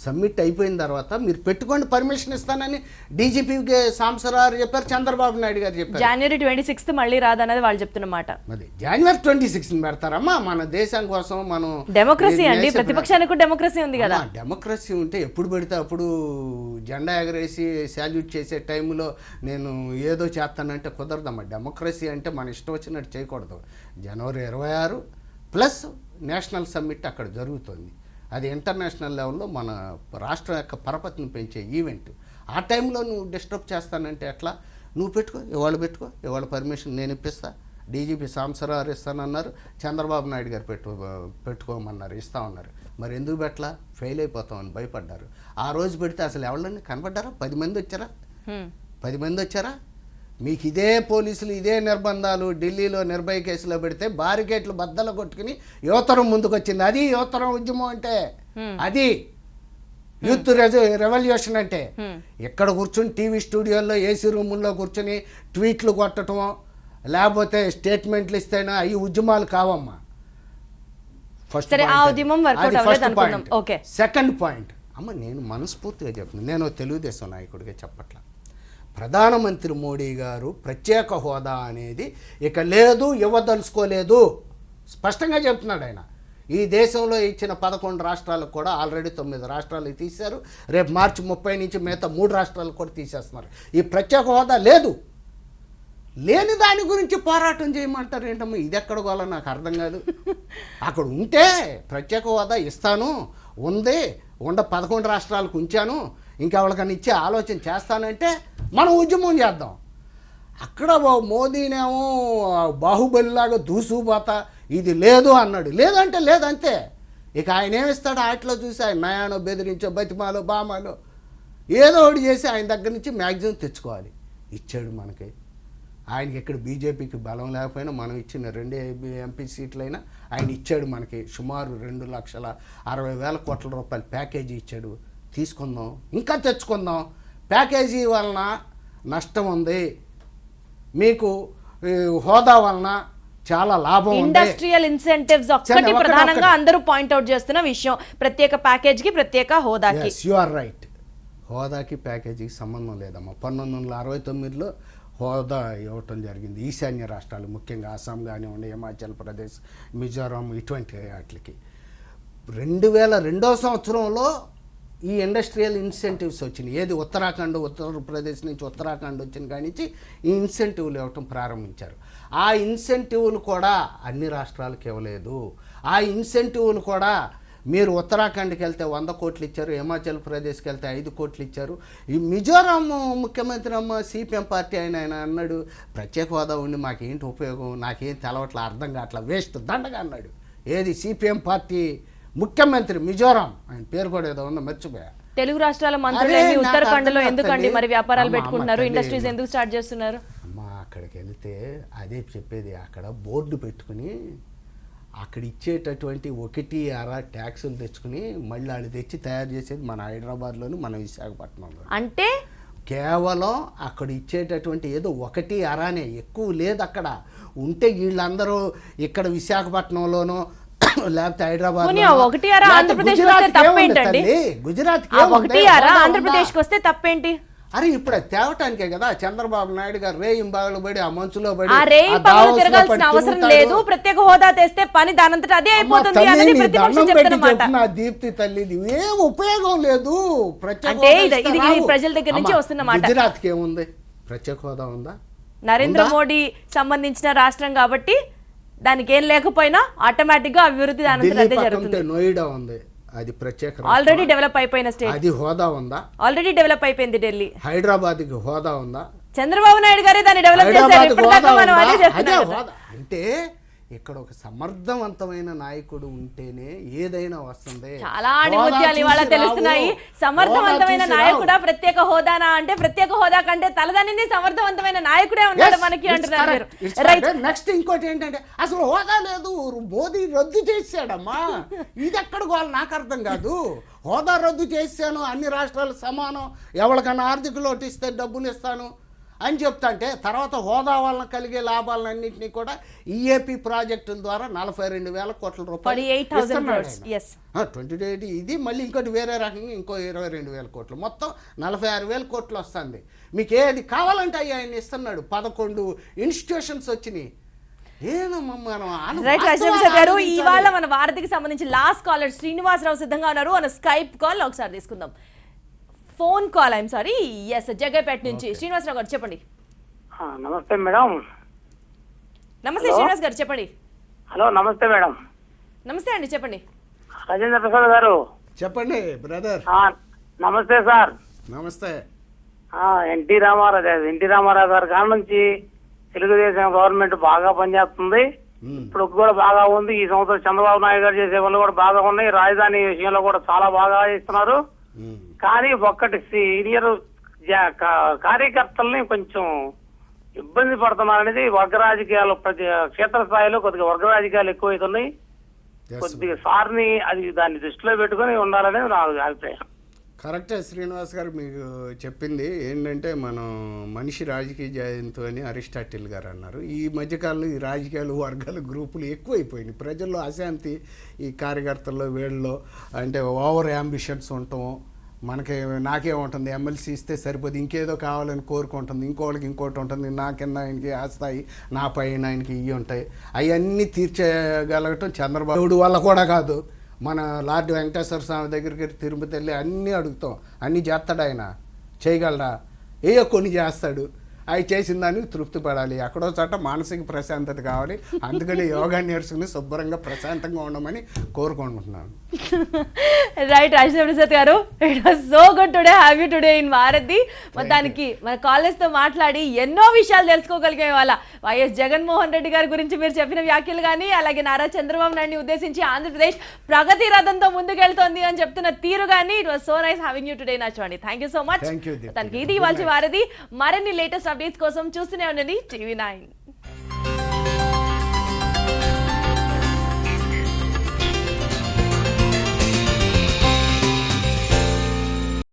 సబ్మిట్ అయిపోయిన తర్వాత మీరు పెట్టుకోండి, పర్మిషన్ ఇస్తానని డీజీపీకి సాంబశివరావు చెప్పారు, చంద్రబాబు నాయుడు గారు చెప్పారు. జనవరి 26 మళ్ళీ రాదన్నది వాళ్ళు చెప్తున్నమాట. అది జనవరి 26 పెడతారమ్మా. మన దేశం కోసం మనం డెమోక్రసీ అండి, ప్రతిపక్షానికి డెమోక్రసీ ఉంది కదా. డెమోక్రసీ ఉంటే ఎప్పుడు పెడితే అప్పుడు జెండా ఎగరేసి శాల్యూట్ చేసే టైంలో నేను ఏదో చేస్తానంటే కుదరదమ్మా. డెమోక్రసీ అంటే మన ఇష్టం వచ్చినట్టు చేయకూడదు. జనవరి 26 ప్లస్ నేషనల్ సమ్మిట్ అక్కడ జరుగుతుంది. అది ఇంటర్నేషనల్ లెవెల్లో మన రాష్ట్రం యొక్క పరపతిని పెంచే ఈవెంట్. ఆ టైంలో నువ్వు డిస్టర్బ్ చేస్తానంటే ఎట్లా? నువ్వు పెట్టుకో, ఇవాళ పర్మిషన్ నేను ఇప్పిస్తా, డీజీపీ సాంబశివరావు ఇస్తానన్నారు, చంద్రబాబు నాయుడు గారు పెట్టుకోమన్నారు, ఇస్తామన్నారు. మరి ఎందుకు పెట్టలా? ఫెయిల్ అయిపోతామని భయపడ్డారు. ఆ రోజు పెడితే అసలు ఎవళ్ళని కనపడ్డారా? 10 మంది వచ్చారా? 10 మంది వచ్చారా? మీకు ఇదే పోలీసులు ఇదే నిర్బంధాలు ఢిల్లీలో నిర్భయ కేసులో పెడితే బారికేట్లు బద్దలు కొట్టుకుని యువతరం ముందుకు వచ్చింది. అది యువతరం ఉద్యమం అంటే, అది యూత్ రెవల్యూషన్ అంటే. ఇక్కడ కూర్చుని టీవీ స్టూడియోల్లో ఏసీ రూముల్లో కూర్చుని ట్వీట్లు కొట్టడం లేకపోతే స్టేట్మెంట్లు ఇస్తేనే అవి ఉద్యమాలు కావమ్మా. First point. సెకండ్ పాయింట్ అమ్మ, నేను మనస్ఫూర్తిగా చెప్తున్నాను, నేను తెలుగుదేశం నాయకుడిగా చెప్పట్లా. ప్రధానమంత్రి మోడీ గారు ప్రత్యేక హోదా అనేది ఇక లేదు, ఇవ్వదలుచుకోలేదు, స్పష్టంగా చెప్తున్నాడు ఆయన. ఈ దేశంలో ఇచ్చిన 11 రాష్ట్రాలకు కూడా ఆల్రెడీ 9 రాష్ట్రాలు తీశారు. రేపు మార్చి 30 నుంచి మిగతా 3 రాష్ట్రాలకు కూడా తీసేస్తున్నారు. ఈ ప్రత్యేక హోదా లేదు, లేని దాని గురించి పోరాటం చేయమంటారు ఏంటమ్మా? ఇది ఎక్కడ గోలా నాకు అర్థం కాదు. అక్కడ ఉంటే ప్రత్యేక హోదా ఇస్తాను, ఉంది 11 రాష్ట్రాలకు ఉంచాను, ఇంకా వాళ్ళకన్నా ఇచ్చే ఆలోచన చేస్తానంటే మనం ఉద్యమం చేద్దాం. అక్కడ మోదీనేమో బాహుబలిలాగా దూసుకుపోతా ఇది లేదు అన్నాడు. లేదంటే లేదంతే. ఇక ఆయన ఏమిస్తాడు? ఆటలో చూసి ఆయన నయానో బెదిరించో బతిమాలో బామాలో ఏదో ఒకటి చేసి ఆయన దగ్గర నుంచి మ్యాక్సిమం తెచ్చుకోవాలి. ఇచ్చాడు మనకి. ఆయనకి ఇక్కడ బీజేపీకి బలం లేకపోయినా మనం ఇచ్చిన 2 ఎంపీ సీట్లైనా ఆయన ఇచ్చాడు మనకి. సుమారు 2,60,000 కోట్ల రూపాయల ప్యాకేజీ ఇచ్చాడు. తీసుకుందాం, ఇంకా తెచ్చుకుందాం. ప్యాకేజీ వలన నష్టం ఉంది, మీకు హోదా వలన చాలా లాభం ఉంది. ఇండస్ట్రియల్ ఇన్సెంటివ్స్ ఒక్కటి ప్రధానంగా అందరూ పాయింట్ అవుట్ చేస్తున్న విషయం. ప్రత్యేక ప్యాకేజ్ కి, ప్రత్యేక హోదాకి. You are right. హోదాకి ప్యాకేజీకి సంబంధం లేదమ్మా. 1969లో హోదా ఇవ్వటం జరిగింది ఈశాన్య రాష్ట్రాలు, ముఖ్యంగా అస్సాం కానివ్వండి, హిమాచల్ ప్రదేశ్, మిజోరాం, ఇటువంటి వాటికి. 2002వ సంవత్సరంలో ఈ ఇండస్ట్రియల్ ఇన్సెంటివ్స్ వచ్చినాయి. ఏది ఉత్తరప్రదేశ్ నుంచి ఉత్తరాఖండ్ వచ్చిన కాడి నుంచి ఈ ఇన్సెంటివ్లు ఇవ్వటం ప్రారంభించారు. ఆ ఇన్సెంటివ్లు కూడా అన్ని రాష్ట్రాలకు ఇవ్వలేదు. ఆ ఇన్సెంటివ్లు కూడా మీరు ఉత్తరాఖండ్కి వెళ్తే 100 కోట్లు ఇచ్చారు, హిమాచల్ ప్రదేశ్కి వెళ్తే 5 కోట్లు ఇచ్చారు. ఈ మిజోరాం ముఖ్యమంత్రి సిపిఎం పార్టీ ఆయన అన్నాడు, ప్రత్యేక హోదా ఉండి మాకేంటి ఉపయోగం, నాకేం తెలవట్లా, అర్థం కావట్లా, వేస్ట్ దండగా అన్నాడు. ఏది సిపిఎం పార్టీ ముఖ్యమంత్రి మిజోరాం, ఆయన పేరు కూడా ఏదో ఉందో మర్చిపోయా. తెలుగు రాష్ట్రాల మంత్రులు ఉత్తరాఖండ్లో ఎందుకండి మరి వ్యాపారాలు పెట్టుకుంటున్నారు, ఇండస్ట్రీస్ ఎందుకు స్టార్ట్ చేస్తున్నారు? అమ్మా అక్కడికి వెళ్తే అదే చెప్పేది, అక్కడ బోర్డు పెట్టుకుని అక్కడ ఇచ్చేటటువంటి 1-6 ట్యాక్సులు తెచ్చుకుని మళ్ళీ వాళ్ళు తెచ్చి తయారు చేసేది మన హైదరాబాద్లోను మన విశాఖపట్నంలో. అంటే కేవలం అక్కడ ఇచ్చేటటువంటి ఏదో 1-6 ఎక్కువ లేదు అక్కడ. ఉంటే వీళ్ళందరూ ఇక్కడ విశాఖపట్నంలోనో లేకపోతే హైదరాబాద్ గుజరాత్ ఆంధ్రప్రదేశ్ వస్తే తప్పేంటి? అరే ఇప్పుడు అది తేవటానికే కదా చంద్రబాబు నాయుడు గారు రేయింబాగులు పడి ఆ మంచులో పడి తిరగాల్సిన అవసరం లేదు. ప్రత్యేక హోదా తెస్తే పని దానంతట అదే అయిపోతుంది అనేది ప్రతిపక్షం చెప్తున్నమాట. దీప్తి తల్లి ఏం ఉపయోగం లేదు. అంటే ఇది ప్రజల దగ్గర నుంచి వస్తున్నమాట. గుజరాత్ కి ఏముంది? ప్రత్యేక హోదా ఉందా? నరేంద్ర మోడీ సంబంధించిన రాష్ట్రం కాబట్టి దానికి ఏం లేకపోయినా ఆటోమేటిక్ గా అభివృద్ధి దానంతట అదే జరుగుతుంది. నోయిడా ఉంది, అది ప్రత్యేక ఆల్రెడీ డెవలప్ అయిపోయిన స్టేట్. అది హోదా ఉందా? ఆల్రెడీ డెవలప్ అయిపోయింది ఢిల్లీ. హైదరాబాద్ కి హోదా ఉందా? చంద్రబాబు నాయుడు గారే దాన్ని డెవలప్ చేశారు. అంటే ఇక్కడ ఒక సమర్థవంతమైన నాయకుడు ఉంటేనే ఏదైనా వస్తుంది. చాలా ఆణిముత్యాలు ఇవాళ తెలుస్తున్నాయి. సమర్థవంతమైన నాయకుడా ప్రత్యేక హోదానా అంటే ప్రత్యేక హోదా కంటే తలదన్నింది సమర్థవంతమైన నాయకుడే ఉన్నాడు మనకి అంటున్నారు. నెక్స్ట్ ఇంకోటి ఏంటంటే అసలు హోదా లేదు, మోదీ రద్దు చేశాడమ్మా. ఇది ఎక్కడ గోల్ నాకు అర్థం కాదు. హోదా రద్దు చేశాను, అన్ని రాష్ట్రాలు సమానం, ఎవరికన్నా ఆర్థిక లోటు ఇస్తే డబ్బులు ఇస్తాను అని చెప్తాంటే తర్వాత హోదా వలన కలిగే లాభాలన్నింటినీ కూడా ఈఏపీ ప్రాజెక్టుల ద్వారా 42,000 కోట్ల రూపాయలు 28 ఇది మళ్ళీ ఇంకోటి వేరే రకంగా ఇంకో 22,000 కోట్లు, మొత్తం 46,000 కోట్లు వస్తుంది. మీకు ఏది కావాలంటే అయ్యి ఆయన ఇస్తున్నాడు. 11 ఇన్స్టిట్యూషన్స్ వచ్చినాయి. గారు ఇవాళ మన వారధికి సంబంధించి లాస్ట్ కాలర్ శ్రీనివాసరావు సిద్ధంగా ఉన్నారు. మన స్కైప్ కాల్ ఒకసారి తీసుకుందాం. Phone call I'm sorry. Yes, Jaggayyapeta నుంచి శ్రీనివాసరావు గారు చెప్పండి. నమస్తే మేడం. నమస్తే శ్రీనివాస్ గారు చెప్పండి. హలో నమస్తే మేడం. నమస్తే అండి చెప్పండి. రాజేంద్ర ప్రసాద్ గారు చెప్పండి బ్రదర్. నమస్తే సార్. నమస్తే. ఎన్టీ రామారావు గారి కాడ నుంచి తెలుగుదేశం గవర్నమెంట్ బాగా పనిచేస్తుంది. ఇప్పుడు కూడా బాగా ఉంది. ఈ సంవత్సరం చంద్రబాబు నాయుడు గారు చేసే పనులు కూడా బాగా ఉన్నాయి. రాజధాని విషయంలో కూడా చాలా బాగా ఇస్తున్నారు. కానీ ఒక్కటి సీనియర్ కార్యకర్తల్ని కొంచెం ఇబ్బంది పడుతున్నారనేది వర్గ రాజకీయాలు క్షేత్రస్థాయిలో కొద్దిగా వర్గ రాజకీయాలు ఎక్కువైతున్నాయి. కొద్దిగా సార్ని దాన్ని దృష్టిలో పెట్టుకుని ఉండాలనేది నా అభిప్రాయం. కరెక్టే శ్రీనివాస్ గారు మీకు చెప్పింది ఏంటంటే మనం మనిషి రాజకీయ జయంతు అని అరిస్టాటిల్ గారు అన్నారు. ఈ మధ్యకాలంలో ఈ రాజకీయాలు వర్గాలు గ్రూపులు ఎక్కువైపోయినాయి. ప్రజల్లో అశాంతి ఈ కార్యకర్తల్లో వీళ్ళలో అంటే ఓవర్ అంబిషన్స్ ఉండటం. మనకి నాకేముంటుంది ఎమ్మెల్సీ ఇస్తే సరిపోదు, ఇంకేదో కావాలని కోరుకుంటుంది, ఇంకోళ్ళకి ఇంకోటి ఉంటుంది, నా కింద ఆయనకి ఆస్తాయి, నా పైన ఆయనకి ఇవి ఉంటాయి. అవన్నీ తీర్చగలగటం చంద్రబాబు వల్ల కూడా కాదు. మన లార్డ్ వెంకటేశ్వర స్వామి దగ్గరికి తిరుపతి వెళ్ళి అన్నీ అడుగుతాం, అన్నీ చేస్తాడు ఆయన. చేయగలరా? ఏయో కొన్ని చేస్తాడు. అవి చేసిన దానికి తృప్తి పడాలి. ఎక్కడో చోట మానసిక ప్రశాంతత కావాలి. అందుకని యోగా నేర్చుకుని శుభ్రంగా ప్రశాంతంగా ఉండమని కోరుకుంటున్నాను. రైట్ రాజేంద్ర ప్రసాద్ గారు, it was so good today have you today in వారధి. మొత్తానికి మన కాలేజ్ తో మాట్లాడి ఎన్నో విషయాలు తెలుసుకోగలిగే వాళ్ళ వైఎస్ జగన్మోహన్ రెడ్డి గారి గురించి మీరు చెప్పిన వ్యాఖ్యలు కానీ, అలాగే నారా చంద్రబాబు నాయుడిని ఉద్దేశించి ఆంధ్రప్రదేశ్ ప్రగతి రథంతో ముందుకెళ్తోంది అని చెప్తున్న తీరు కానీ it was so nice having you today నచ్చండి. Thank you so much. Thank you. ఇది ఇవాల్టి వారధి. మరిన్ని లేటెస్ట్ అప్డేట్స్ కోసం చూస్తూనే ఉండండి TV9.